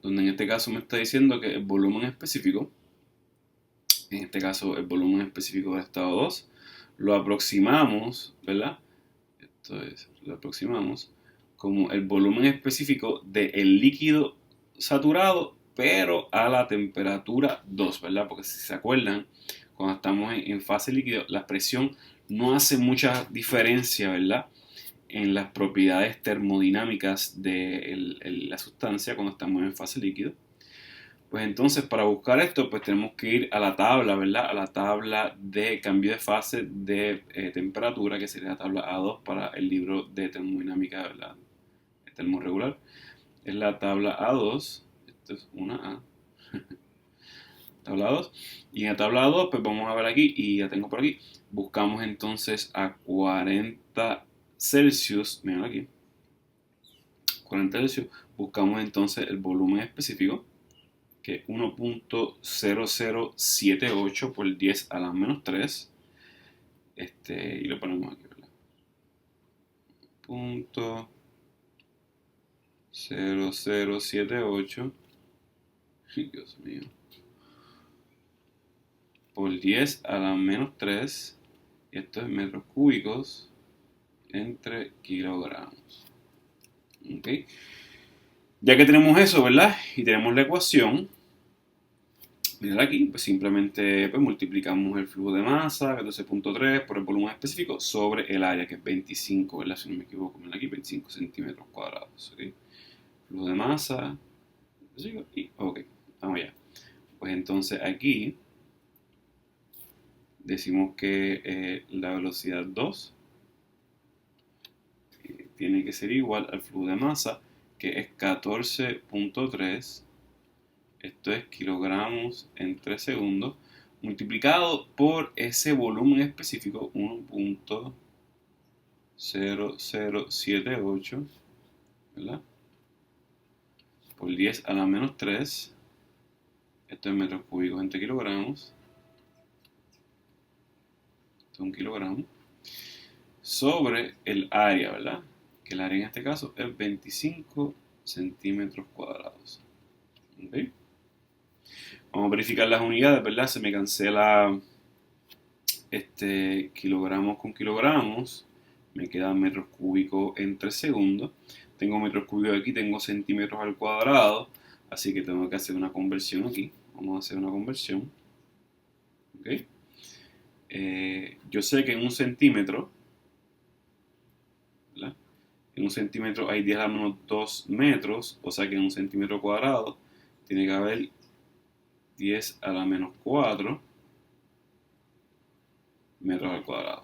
Donde en este caso me está diciendo que el volumen específico, en este caso el volumen específico del estado 2, lo aproximamos, ¿verdad? Lo aproximamos como el volumen específico del líquido saturado, pero a la temperatura 2, ¿verdad? Porque si se acuerdan, cuando estamos en fase líquido, la presión no hace mucha diferencia, ¿verdad? En las propiedades termodinámicas de la sustancia cuando estamos en fase líquido. Pues entonces para buscar esto pues tenemos que ir a la tabla, ¿verdad? A la tabla de cambio de fase de temperatura, que sería la tabla A2 para el libro de termodinámica, ¿verdad? Termorregular. Es la tabla A2, esto es una A, tabla 2. Y en la tabla 2 pues vamos a ver aquí, y ya tengo por aquí, buscamos entonces a 40 Celsius, miren aquí, 40 Celsius, buscamos entonces el volumen específico, que es 1.0078 por 10 a la menos 3. Y lo ponemos aquí, ¿verdad? Punto 0078, Dios mío, por 10 a la menos 3, y esto es metros cúbicos entre kilogramos. ¿Ok? Ya que tenemos eso, ¿verdad? Y tenemos la ecuación, miren aquí, pues simplemente pues, multiplicamos el flujo de masa, 14.3, por el volumen específico, sobre el área, que es 25, ¿verdad? Si no me equivoco, miren aquí, 25 centímetros cuadrados. ¿Okay? Flujo de masa, y ok, vamos allá. Pues entonces aquí decimos que la velocidad 2 tiene que ser igual al flujo de masa, que es 14.3, esto es kilogramos en 3 segundos, multiplicado por ese volumen específico, 1.0078, ¿verdad? Por 10 a la menos 3, esto es metros cúbicos entre kilogramos, esto es un kilogramo, sobre el área, ¿verdad? Que el área en este caso es 25 centímetros cuadrados. ¿Okay? Vamos a verificar las unidades, ¿verdad? Se me cancela kilogramos con kilogramos, me quedan metros cúbicos en 3 segundos. Tengo metros cúbicos aquí, tengo centímetros al cuadrado, así que tengo que hacer una conversión aquí. Vamos a hacer una conversión. ¿Okay? Yo sé que en un centímetro, ¿verdad? En un centímetro hay 10 a la menos 2 metros, o sea que en un centímetro cuadrado tiene que haber 10 a la menos 4 metros al cuadrado,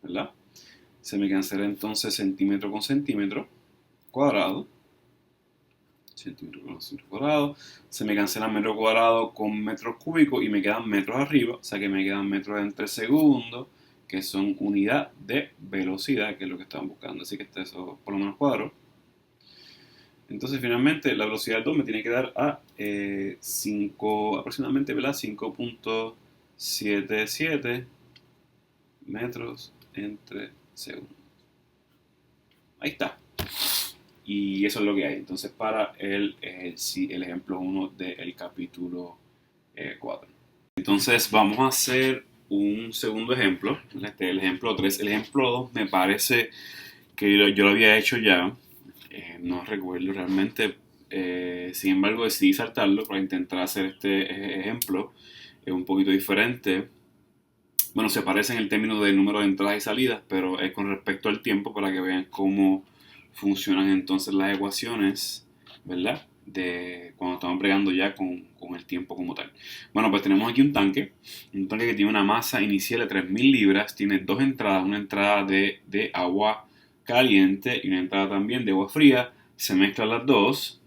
¿verdad? Se me cancela entonces centímetro con centímetro cuadrado, centímetro con centímetro cuadrado, se me cancela metro cuadrado con metros cúbicos y me quedan metros arriba, o sea que me quedan metros entre segundos, que son unidad de velocidad, que es lo que estamos buscando, así que eso por lo menos cuadro. Entonces finalmente la velocidad 2 me tiene que dar a 5, aproximadamente, ¿verdad? 5.77 metros entre segundos. Ahí está. Y eso es lo que hay. Entonces para el ejemplo 1 del capítulo 4. Entonces vamos a hacer un segundo ejemplo. El ejemplo 3. El ejemplo 2 me parece que yo lo había hecho ya. No recuerdo realmente. Sin embargo decidí saltarlo para intentar hacer este ejemplo un poquito diferente. Bueno, se parece en el término del número de entradas y salidas, pero es con respecto al tiempo, para que vean cómo funcionan entonces las ecuaciones, ¿verdad? de cuando estamos bregando ya con el tiempo como tal. Bueno, pues tenemos aquí un tanque que tiene una masa inicial de 3.000 libras, tiene dos entradas, una entrada de agua caliente y una entrada también de agua fría, se mezclan las dos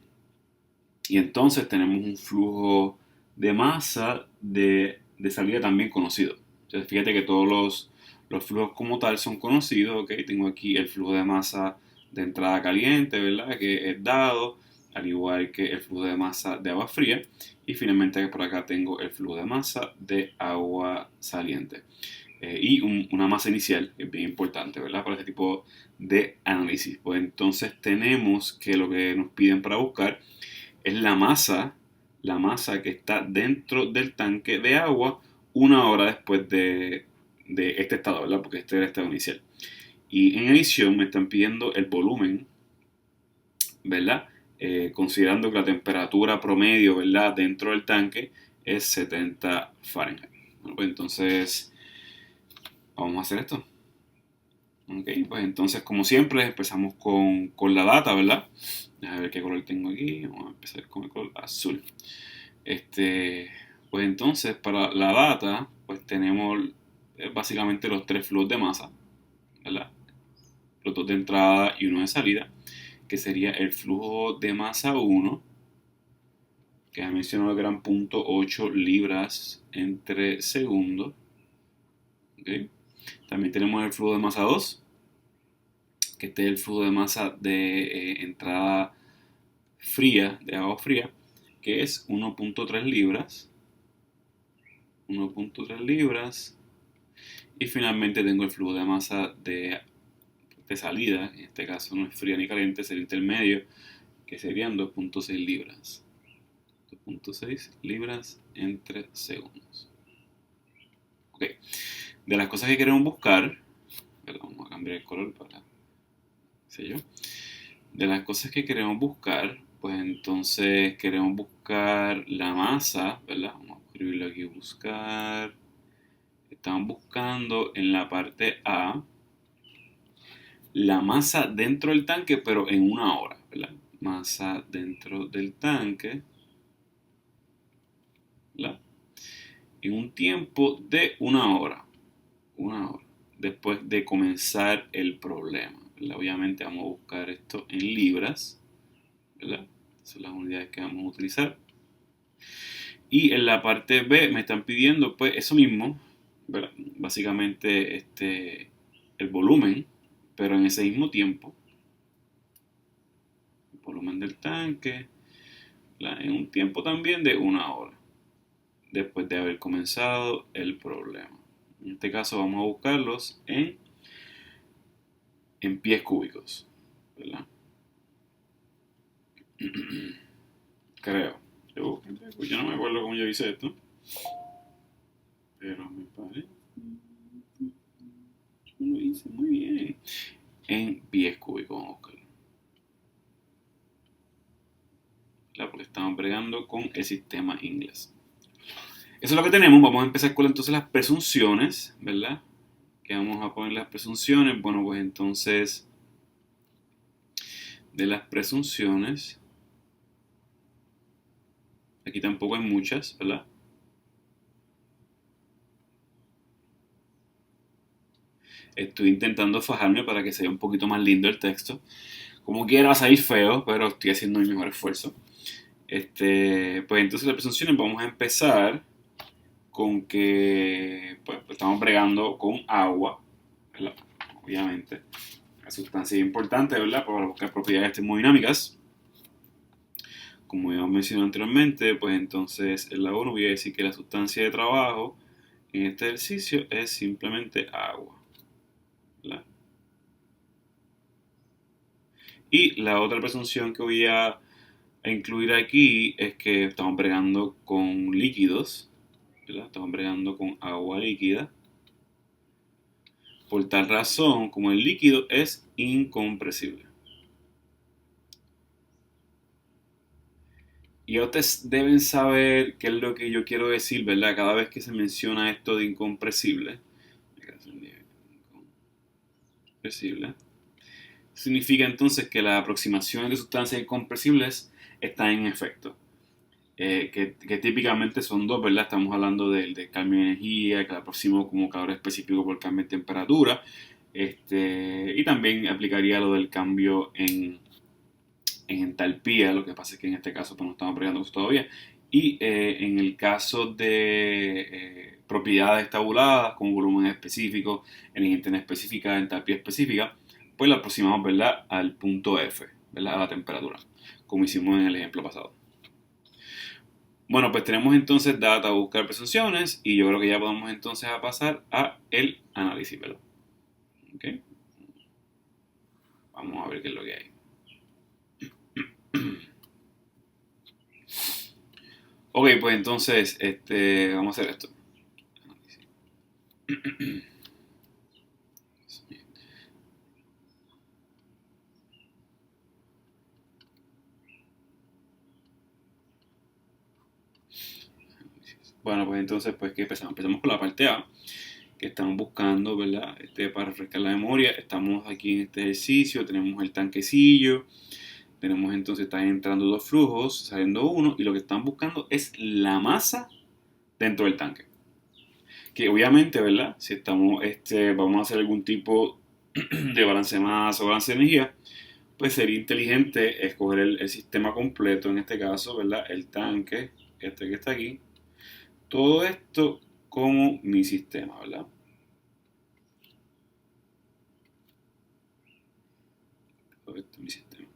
y entonces tenemos un flujo de masa de salida también conocido. Entonces fíjate que todos los flujos como tal son conocidos, ¿ok? Tengo aquí el flujo de masa de entrada caliente, ¿verdad? Que es dado, al igual que el flujo de masa de agua fría. Y finalmente por acá tengo el flujo de masa de agua saliente. Y una masa inicial, que es bien importante, ¿verdad? Para este tipo de análisis. Pues entonces tenemos que lo que nos piden para buscar es la masa que está dentro del tanque de agua una hora después de este estado, ¿verdad? Porque este es el estado inicial. Y en edición me están pidiendo el volumen, ¿verdad? Considerando que la temperatura promedio, ¿verdad? Dentro del tanque es 70 Fahrenheit. Bueno, pues entonces vamos a hacer esto. Ok, pues entonces como siempre empezamos con la data, ¿verdad? Déjame ver qué color tengo aquí. Vamos a empezar con el color azul. Pues entonces para la data, pues tenemos básicamente los tres flujos de masa, ¿verdad? Los dos de entrada y uno de salida, que sería el flujo de masa 1, que ya mencionado que eran 0.8 libras entre segundo. ¿Okay? También tenemos el flujo de masa 2, que este es el flujo de masa de entrada fría, de agua fría, que es 1.3 libras. 1.3 libras. Y finalmente tengo el flujo de masa de salida, en este caso no es fría ni caliente, es el intermedio, que serían 2.6 libras. 2.6 libras entre segundos. Ok, de las cosas que queremos buscar, vamos a cambiar el color para, sé yo, de las cosas que queremos buscar, pues entonces queremos buscar la masa, ¿verdad? Vamos a escribirlo aquí, buscar. Estamos buscando en la parte A la masa dentro del tanque, pero en una hora, ¿verdad? Masa dentro del tanque, ¿verdad? En un tiempo de una hora, después de comenzar el problema, ¿verdad? Obviamente vamos a buscar esto en libras, ¿verdad? Son las unidades que vamos a utilizar. Y en la parte B me están pidiendo, pues, eso mismo, ¿verdad? Básicamente, el volumen, pero en ese mismo tiempo, el volumen del tanque, ¿verdad? En un tiempo también de una hora, después de haber comenzado el problema. En este caso vamos a buscarlos en pies cúbicos, ¿verdad? Creo. Yo no me acuerdo cómo yo hice esto, pero me parece que lo hice muy bien. En pies cúbicos vamos a buscarlo, ¿verdad? Porque estamos bregando con el sistema inglés. Eso es lo que tenemos. Vamos a empezar con entonces las presunciones, ¿verdad? Que vamos a poner las presunciones. Bueno, pues entonces de las presunciones, aquí tampoco hay muchas, ¿verdad? Estoy intentando fajarme para que sea un poquito más lindo el texto. Como quiera va a salir feo, pero estoy haciendo mi mejor esfuerzo. Pues entonces las presunciones vamos a empezar con que pues, estamos bregando con agua, ¿verdad? Obviamente. La sustancia es importante, ¿verdad? Para buscar propiedades termodinámicas. Como ya mencioné anteriormente, pues entonces en la 1 voy a decir que la sustancia de trabajo en este ejercicio es simplemente agua, ¿verdad? Y la otra presunción que voy a incluir aquí es que estamos bregando con líquidos, ¿verdad? Estamos bregando con agua líquida. Por tal razón, como el líquido es incompresible. Y ustedes deben saber qué es lo que yo quiero decir, ¿verdad? Cada vez que se menciona esto de incompresible. Incompresible. Significa entonces que las aproximaciones de sustancias incompresibles está en efecto. Que típicamente son dos, ¿verdad? Estamos hablando del cambio de energía, que la próximo como calor específico por cambio de temperatura. Y también aplicaría lo del cambio en entalpía, lo que pasa es que en este caso pues, no estamos aplicando eso todavía. Y en el caso de propiedades tabuladas, con volumen específico, energía interna específica, entalpía específica, pues la aproximamos, ¿verdad?, al punto F, ¿verdad?, a la temperatura, como hicimos en el ejemplo pasado. Bueno, pues tenemos entonces data a buscar presunciones y yo creo que ya podemos entonces a pasar a el análisis, ¿verdad? ¿Okay? Vamos a ver qué es lo que hay. Ok, pues entonces vamos a hacer esto. Bueno, pues entonces, pues que empezamos. Empezamos con la parte A, que estamos buscando, ¿verdad? Para refrescar la memoria, estamos aquí en este ejercicio, tenemos el tanquecillo, tenemos entonces, están entrando dos flujos, saliendo uno, y lo que están buscando es la masa dentro del tanque. Que obviamente, ¿verdad? Si estamos, vamos a hacer algún tipo de balance de masa o balance de energía, pues sería inteligente escoger el sistema completo, en este caso, ¿verdad? El tanque, este que está aquí, todo esto como mi sistema, ¿verdad? Todo esto es mi sistema.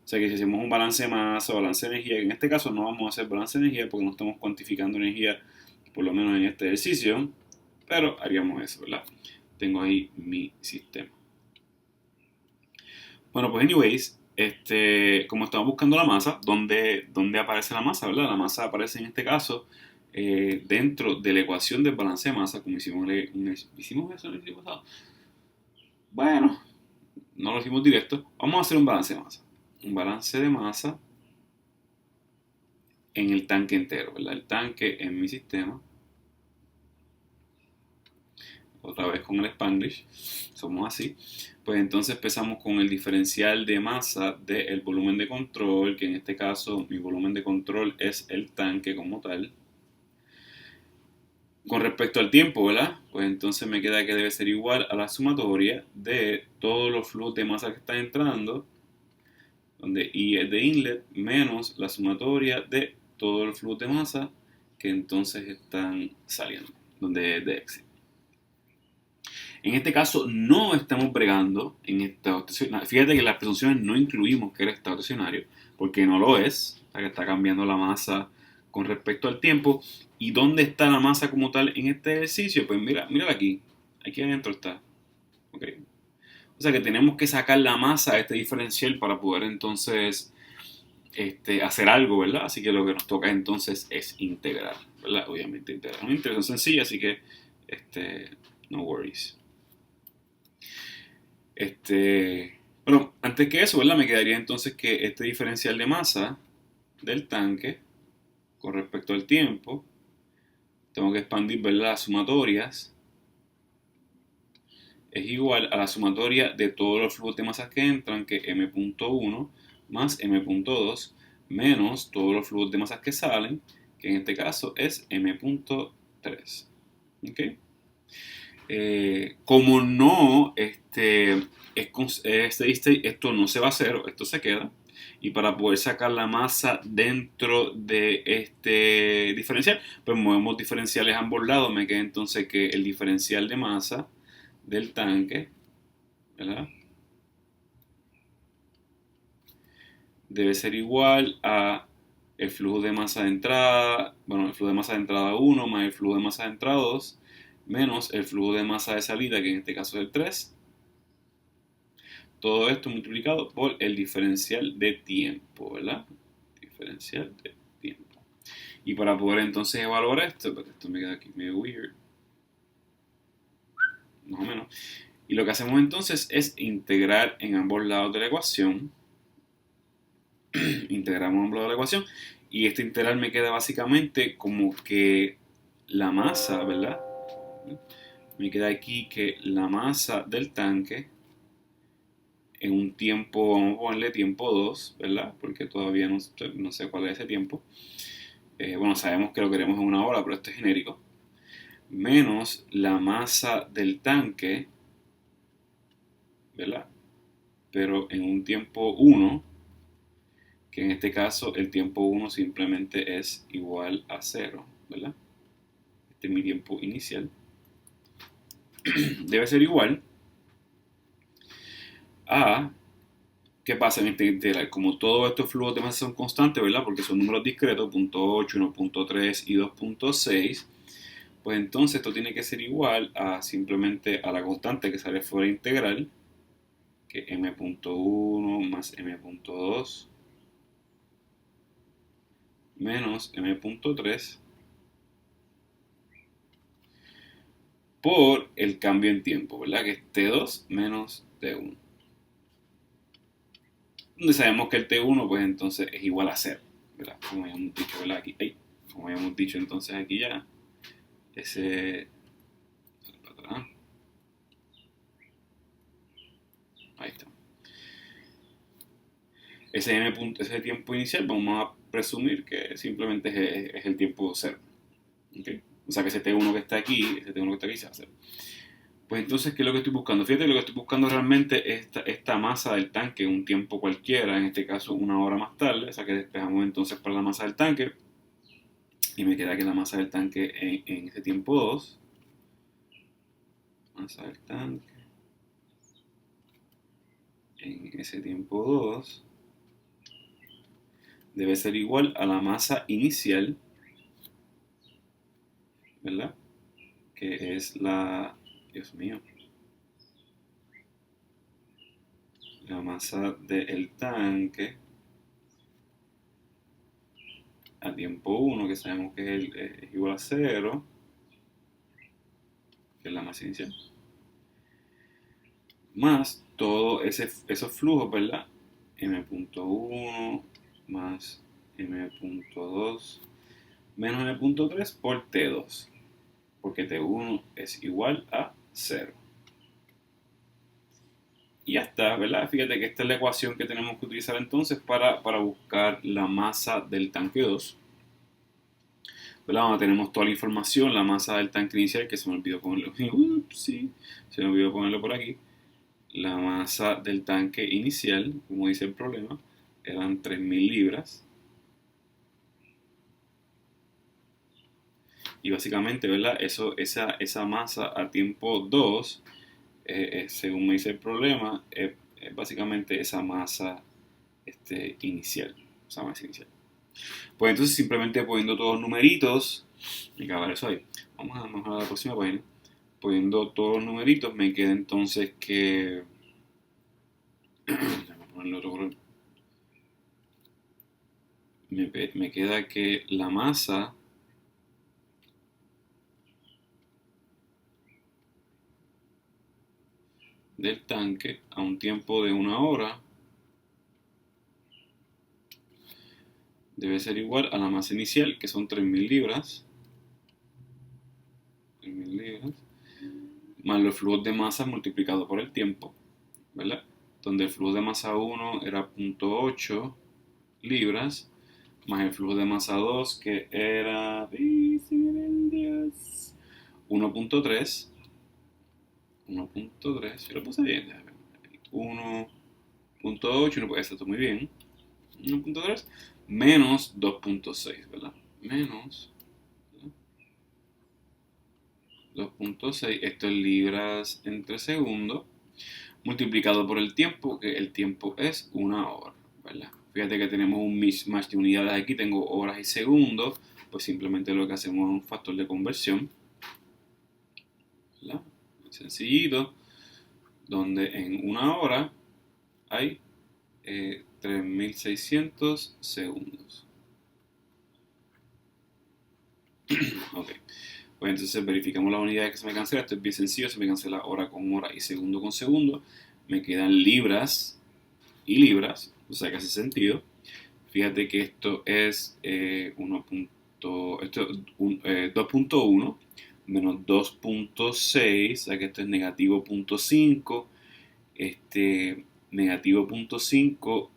O sea que si hacemos un balance de masa o balance de energía, en este caso no vamos a hacer balance de energía porque no estamos cuantificando energía, por lo menos en este ejercicio, pero haríamos eso, ¿verdad? Tengo ahí mi sistema. Bueno, pues anyways, como estamos buscando la masa, ¿dónde aparece la masa, verdad? La masa aparece en este caso dentro de la ecuación del balance de masa, como hicimos eso en el ejercicio pasado. Bueno, no lo hicimos directo. Vamos a hacer un balance de masa. Un balance de masa en el tanque entero, ¿verdad? El tanque en mi sistema. Otra vez con el Spanglish. Somos así. Pues entonces empezamos con el diferencial de masa del volumen de control, que en este caso mi volumen de control es el tanque como tal. Con respecto al tiempo, ¿verdad? Pues entonces me queda que debe ser igual a la sumatoria de todos los flujos de masa que están entrando, donde I es de inlet, menos la sumatoria de todos los flujos de masa que entonces están saliendo, donde es de exit. En este caso no estamos bregando en estado estacionario. Fíjate que las presunciones no incluimos que era estado estacionario, porque no lo es, o sea que está cambiando la masa con respecto al tiempo. ¿Y dónde está la masa como tal en este ejercicio? Pues mira aquí adentro está. ¿Okay? O sea que tenemos que sacar la masa de este diferencial para poder entonces hacer algo, ¿verdad? Así que lo que nos toca entonces es integrar, ¿verdad? Obviamente integrar. Una integración sencilla, así que no worries. Bueno, antes que eso, ¿verdad? Me quedaría entonces que este diferencial de masa del tanque con respecto al tiempo, tengo que expandir, ¿verdad? Las sumatorias es igual a la sumatoria de todos los flujos de masas que entran, que m.1 más m.2 menos todos los flujos de masas que salen, que en este caso es m.3. ¿Okay? Como no esto no se va a hacer, esto se queda, y para poder sacar la masa dentro de este diferencial, pues movemos diferenciales a ambos lados. Me queda entonces que el diferencial de masa del tanque, ¿verdad?, debe ser igual a el flujo de masa de entrada, bueno, el flujo de masa de entrada 1 más el flujo de masa de entrada 2 menos el flujo de masa de salida, que en este caso es el 3. Todo esto multiplicado por el diferencial de tiempo, ¿verdad? Diferencial de tiempo. Y para poder entonces evaluar esto, porque esto me queda aquí medio weird, más o menos. Y lo que hacemos entonces es integrar en ambos lados de la ecuación. Integramos ambos lados de la ecuación. Y este integral me queda básicamente como que la masa, ¿verdad? Me queda aquí que la masa del tanque en un tiempo, vamos a ponerle tiempo 2, ¿verdad? Porque todavía no sé cuál es ese tiempo. Bueno, sabemos que lo queremos en una hora, pero esto es genérico. Menos la masa del tanque, ¿verdad? Pero en un tiempo 1, que en este caso el tiempo 1 simplemente es igual a 0, ¿verdad? Este es mi tiempo inicial. Debe ser igual a, ¿qué pasa en este integral? Como todos estos flujos de masa son constantes, ¿verdad? Porque son números discretos, 0.8, 1.3 y 2.6, pues entonces esto tiene que ser igual a simplemente a la constante que sale fuera integral, que m.1 más m.2 menos m.3 por el cambio en tiempo, ¿verdad? Que es T2 menos T1. Donde sabemos que el T1 pues entonces es igual a 0, ¿verdad? Como habíamos dicho, ¿verdad? Aquí, como habíamos dicho entonces aquí ya, ese... Ahí está. Ese tiempo inicial vamos a presumir que simplemente es el tiempo 0. ¿Okay? O sea que ese T1 que está aquí, se va a hacer. Pues entonces, ¿qué es lo que estoy buscando? Fíjate, lo que estoy buscando realmente es esta masa del tanque en un tiempo cualquiera, en este caso una hora más tarde, o sea que despejamos entonces para la masa del tanque, y me queda que la masa del tanque en ese tiempo 2, masa del tanque en ese tiempo 2, debe ser igual a la masa inicial, ¿verdad? Que es la, Dios mío, la masa del tanque a tiempo 1, que sabemos que es igual a 0, que es la masa inicial, más todos esos flujos, ¿verdad? M.1 más M.2 menos M.3 por T2, porque T1 es igual a 0. Y ya está, ¿verdad? Fíjate que esta es la ecuación que tenemos que utilizar entonces para buscar la masa del tanque 2. ¿Verdad? Donde tenemos toda la información, la masa del tanque inicial, que se me olvidó ponerlo. Sí, se me olvidó ponerlo por aquí. La masa del tanque inicial, como dice el problema, eran 3.000 libras. Y básicamente, ¿verdad? Esa masa a tiempo 2, según me dice el problema, es básicamente esa masa inicial. Esa masa inicial. Pues entonces simplemente poniendo todos los numeritos, y acabar eso ahí. Vamos a la próxima página. Poniendo todos los numeritos, me queda entonces que... Déjame ponerle otro color. Me queda que la masa del tanque a un tiempo de una hora debe ser igual a la masa inicial, que son 3.000 libras, 3.000 libras, más los flujos de masa multiplicado por el tiempo, ¿verdad? Donde el flujo de masa 1 era 0.8 libras, más el flujo de masa 2 que era 1.3, 1.3, yo lo puse bien, 1.8, no puede ser esto muy bien, 1.3 menos 2.6, ¿verdad? Menos 2.6, esto es libras entre segundos, multiplicado por el tiempo, que el tiempo es una hora, ¿verdad? Fíjate que tenemos un mismatch de unidades aquí, tengo horas y segundos, pues simplemente lo que hacemos es un factor de conversión, ¿verdad? Sencillito, donde en una hora hay 3.600 segundos. Ok, pues entonces verificamos las unidades que se me cancela. Esto es bien sencillo, se me cancela hora con hora y segundo con segundo. Me quedan libras y libras, o sea que hace sentido. Fíjate que esto es 2.1 menos 2.6, o sea que esto es negativo 0.5, negativo 0.5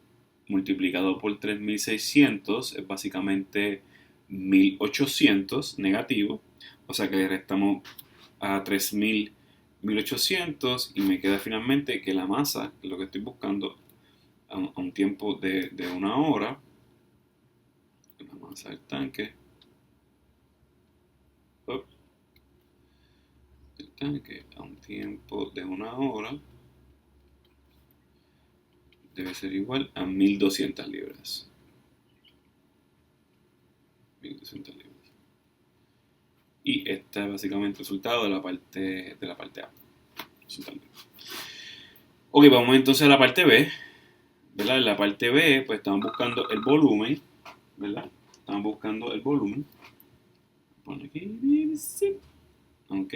multiplicado por 3600 es básicamente 1800 negativo. O sea que le restamos a 3000 1800 y me queda finalmente que la masa, que es lo que estoy buscando, a un tiempo de 1 hora, la masa del tanque, el tanque a un tiempo de 1 hora debe ser igual a 1200 libras. 1200 libras. Y este es básicamente el resultado de la parte A. Ok, vamos entonces a la parte B. ¿Verdad? En la parte B, pues estamos buscando el volumen. ¿Verdad? Estamos buscando el volumen. Pon aquí. Ok.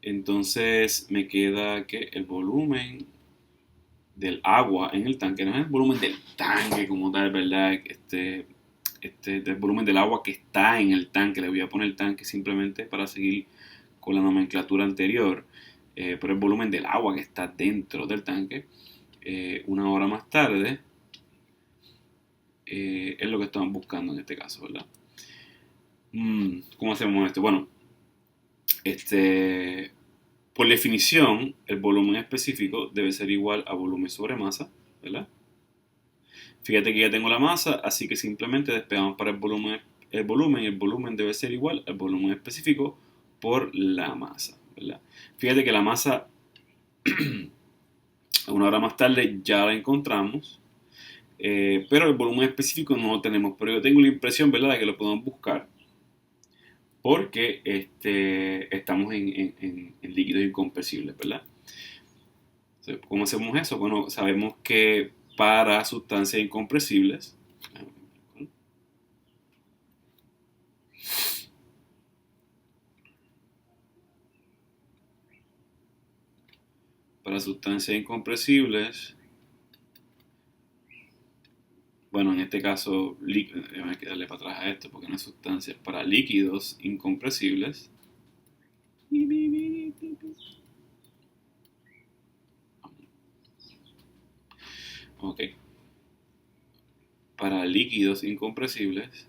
Entonces me queda que el volumen del agua en el tanque, no es el volumen del tanque como tal, ¿verdad? Del volumen del agua que está en el tanque. Le voy a poner el tanque simplemente para seguir con la nomenclatura anterior. Pero el volumen del agua que está dentro del tanque, 1 hora más tarde, es lo que estamos buscando en este caso, ¿verdad? ¿Cómo hacemos esto? Bueno, por definición, el volumen específico debe ser igual a volumen sobre masa, ¿verdad? Fíjate que ya tengo la masa, así que simplemente despegamos para el volumen. El volumen debe ser igual al volumen específico por la masa, ¿verdad? Fíjate que la masa, 1 hora más tarde ya la encontramos, pero el volumen específico no lo tenemos. Pero yo tengo la impresión, ¿verdad?, de que lo podemos buscar porque estamos en líquidos incompresibles, ¿verdad? Entonces, ¿cómo hacemos eso? Bueno, sabemos que para sustancias incompresibles, bueno, en este caso, hay que darle para atrás a esto porque no es sustancias, para líquidos incompresibles, ok, para líquidos incompresibles,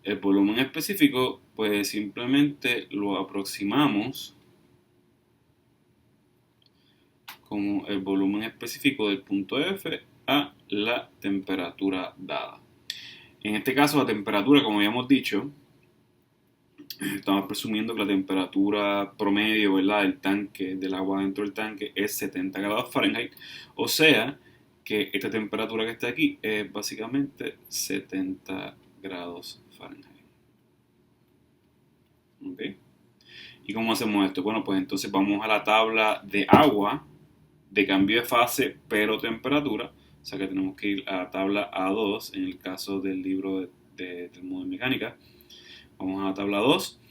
el volumen específico, pues simplemente lo aproximamos como el volumen específico del punto F a la temperatura dada. En este caso, la temperatura, como habíamos dicho, estamos presumiendo que la temperatura promedio, ¿verdad?, del tanque, del agua dentro del tanque, es 70 grados Fahrenheit. O sea, que esta temperatura que está aquí es básicamente 70 grados Fahrenheit. ¿Ok? ¿Y cómo hacemos esto? Bueno, pues entonces vamos a la tabla de agua, de cambio de fase, pero temperatura. O sea que tenemos que ir a la tabla A2 en el caso del libro de termomecánica. Vamos a la tabla 2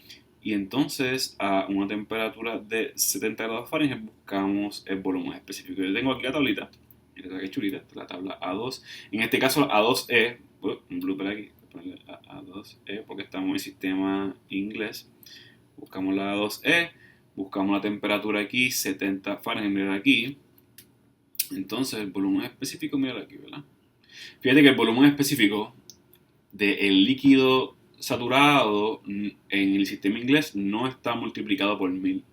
y entonces a una temperatura de 70 grados Fahrenheit buscamos el volumen específico. Yo tengo aquí la tablita, mira que chulita, la tabla A2. En este caso A2E, un blooper aquí, ponerle A2E porque estamos en el sistema inglés. Buscamos la A2E, buscamos la temperatura aquí, 70 Fahrenheit, mira aquí. Entonces el volumen específico, mira aquí, ¿verdad? Fíjate que el volumen específico del líquido saturado en el sistema inglés no está multiplicado por 1000.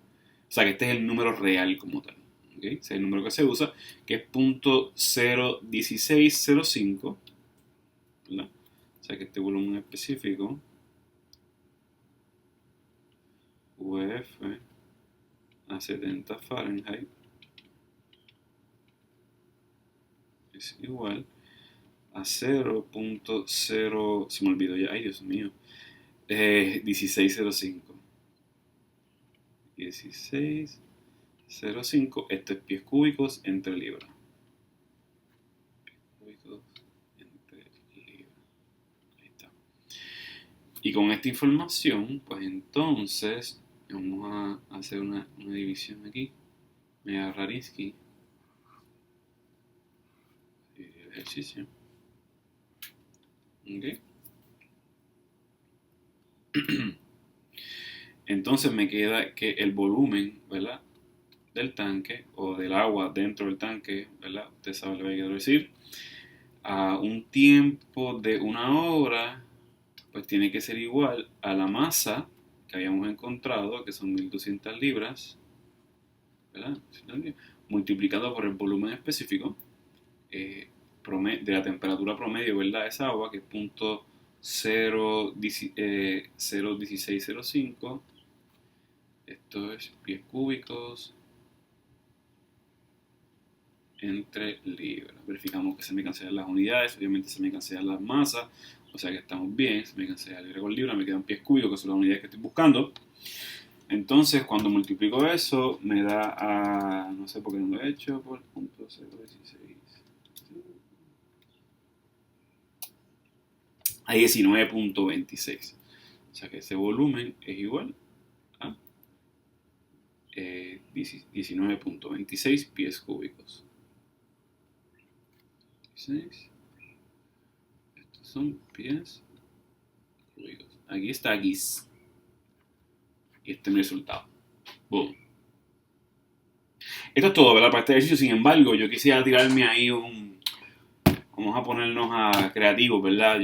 O sea que este es el número real como tal. ¿Okay? Ese es el número que se usa, que es .01605. ¿Verdad? O sea que este volumen específico, UF a 70 Fahrenheit, es igual a 0.0, se me olvidó ya, ay Dios mío, 1605. 1605, esto es pies cúbicos entre libras. Pies cúbicos entre libras. Ahí está. Y con esta información, pues entonces vamos a hacer una división aquí. Mega Rarinsky. sí. Ok. Entonces me queda que el volumen, ¿verdad?, del tanque o del agua dentro del tanque, ¿verdad? Usted sabe lo que quiero decir. A un tiempo de 1 hora, pues tiene que ser igual a la masa que habíamos encontrado, que son 1200 libras, ¿verdad? Multiplicado por el volumen específico de la temperatura promedio, ¿verdad? Esa agua, que es punto 0,1605. Esto es pies cúbicos entre libras. Verificamos que se me cancelan las unidades, obviamente se me cancelan las masas, o sea que estamos bien. Se me cancela libra con libra, me quedan pies cúbicos, que son las unidades que estoy buscando. Entonces, cuando multiplico eso, me da a, no sé por qué no lo he hecho, por punto 0,16. A 19.26. O sea que ese volumen es igual a 19.26 pies cúbicos. 16. Estos son pies cúbicos. Aquí está GIS. Y este es mi resultado. Boom. Esto es todo, ¿verdad? Para este ejercicio. Sin embargo, yo quisiera tirarme ahí vamos a ponernos a creativos, ¿verdad?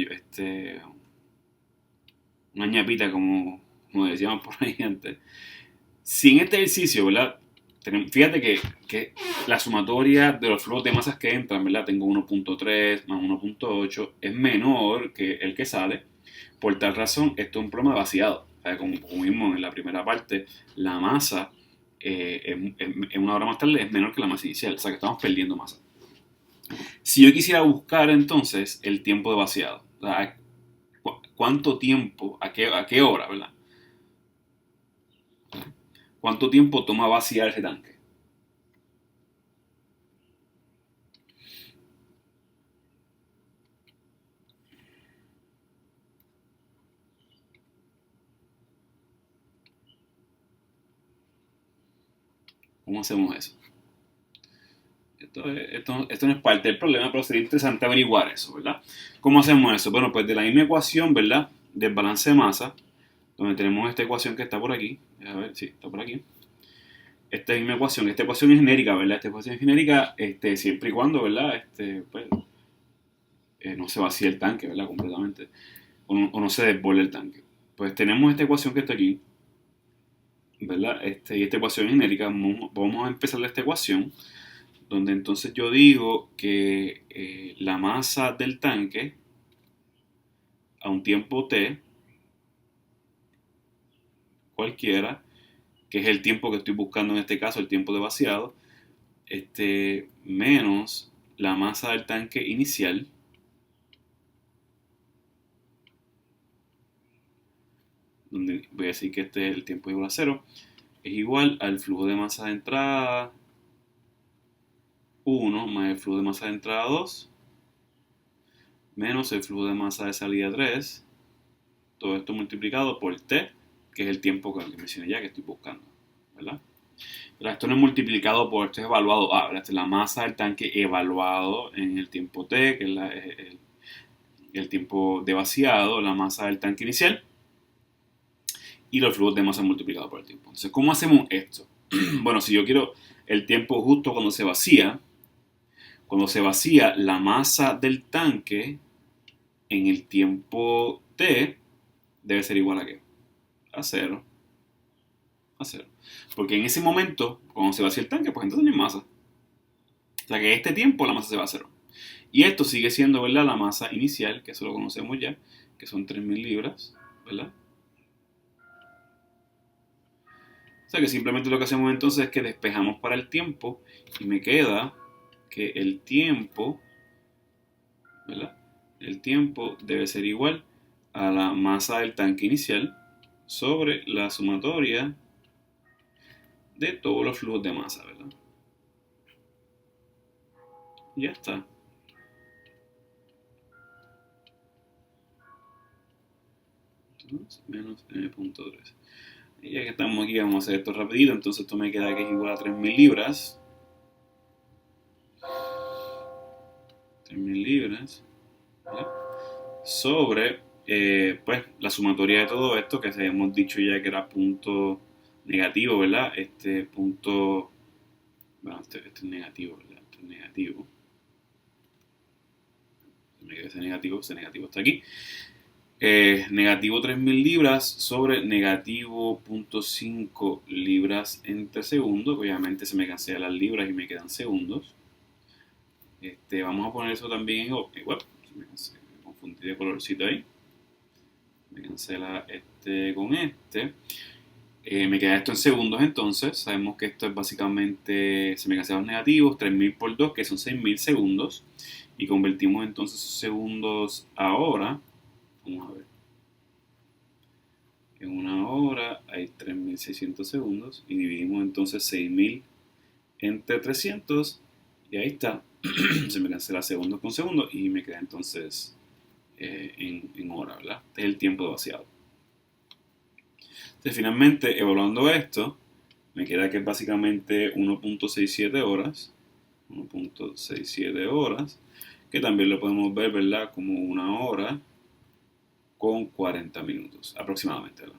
Una ñapita, como decíamos por ahí antes. Sin este ejercicio, ¿verdad? Fíjate que la sumatoria de los flujos de masas que entran, ¿verdad? Tengo 1.3 más 1.8, es menor que el que sale. Por tal razón, esto es un problema de vaciado. O sea, como vimos en la primera parte, la masa en 1 hora más tarde es menor que la masa inicial. O sea, que estamos perdiendo masa. Si yo quisiera buscar entonces el tiempo de vaciado, o sea, ¿cuánto tiempo, a qué hora, ¿verdad? ¿Cuánto tiempo toma vaciar ese tanque? ¿Cómo hacemos eso? Esto no es parte del problema, pero sería interesante averiguar eso, ¿verdad? ¿Cómo hacemos eso? Bueno, pues de la misma ecuación, ¿verdad? Del balance de masa, donde tenemos esta ecuación que está por aquí. A ver, sí, está por aquí. Esta misma ecuación, esta ecuación es genérica, ¿verdad? Esta ecuación es genérica siempre y cuando, ¿verdad? Pues, no se vacíe el tanque, ¿verdad? Completamente. O no se desborde el tanque. Pues tenemos esta ecuación que está aquí, ¿verdad? Y esta ecuación es genérica. Vamos a empezar de esta ecuación, donde entonces yo digo que la masa del tanque a un tiempo t cualquiera, que es el tiempo que estoy buscando en este caso, el tiempo de vaciado, menos la masa del tanque inicial, donde voy a decir que este es el tiempo igual a 0, es igual al flujo de masa de entrada 1 más el flujo de masa de entrada 2 menos el flujo de masa de salida 3, todo esto multiplicado por t, que es el tiempo que mencioné ya que estoy buscando, ¿verdad? Esto no es multiplicado por, esto es evaluado ¿verdad? Esta es la masa del tanque evaluado en el tiempo t, que es el tiempo de vaciado, la masa del tanque inicial, y los flujos de masa multiplicados por el tiempo. Entonces, ¿cómo hacemos esto? Bueno, si yo quiero el tiempo justo cuando se vacía la masa del tanque en el tiempo t debe ser igual a ¿qué? A 0. A 0. Porque en ese momento, cuando se vacía el tanque, pues entonces no hay masa. O sea que este tiempo la masa se va a 0. Y esto sigue siendo, ¿verdad? La masa inicial, que eso lo conocemos ya, que son 3000 libras, ¿verdad? O sea que simplemente lo que hacemos entonces es que despejamos para el tiempo y me queda que el tiempo, ¿verdad? El tiempo debe ser igual a la masa del tanque inicial sobre la sumatoria de todos los flujos de masa, ¿verdad? Ya está. Entonces, menos m.3. Y ya que estamos aquí, vamos a hacer esto rapidito. Entonces esto me queda que es igual a 3000 libras. 3.000 libras, ¿vale? Sobre, pues, la sumatoria de todo esto, que hemos dicho ya que era punto negativo, ¿verdad? Este punto, bueno, este es negativo, ¿verdad? Este es negativo. Se me queda ese negativo está aquí. Negativo 3.000 libras sobre negativo 0.5 libras entre segundos. Obviamente se me cancelan las libras y me quedan segundos. Vamos a poner eso también en web. Me confundí de colorcito ahí. Me cancela este con este. Me queda esto en segundos entonces. Sabemos que esto es básicamente, se me cancelan los negativos, 3.000 por 2, que son 6.000 segundos. Y convertimos entonces esos segundos a hora. Vamos a ver. En una hora hay 3.600 segundos y dividimos entonces 6.000 entre 300 y ahí está. Se me cancela segundos con segundos y me queda entonces en hora, ¿verdad? Este es el tiempo de vaciado. Entonces, finalmente, evaluando esto, me queda que es básicamente 1.67 horas. 1.67 horas, que también lo podemos ver, ¿verdad? Como una hora con 40 minutos aproximadamente, ¿verdad?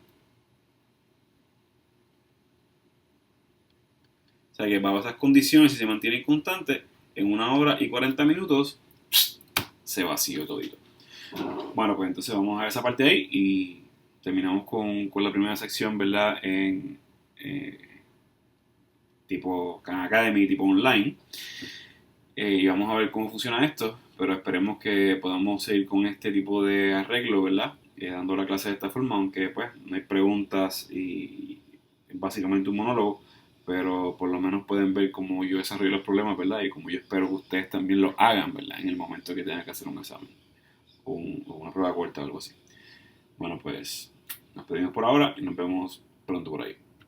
O sea que bajo esas condiciones, si se mantienen constantes, en una hora y 40 minutos se vació todito. Bueno, pues entonces vamos a ver esa parte de ahí y terminamos con la primera sección, ¿verdad? En tipo Khan Academy, tipo online. Y vamos a ver cómo funciona esto, pero esperemos que podamos seguir con este tipo de arreglo, ¿verdad? Dando la clase de esta forma, aunque pues no hay preguntas y es básicamente un monólogo, pero por lo menos pueden ver cómo yo desarrollo los problemas, ¿verdad? Y como yo espero que ustedes también lo hagan, ¿verdad? En el momento que tengan que hacer un examen o una prueba corta o algo así. Bueno, pues nos pedimos por ahora y nos vemos pronto por ahí.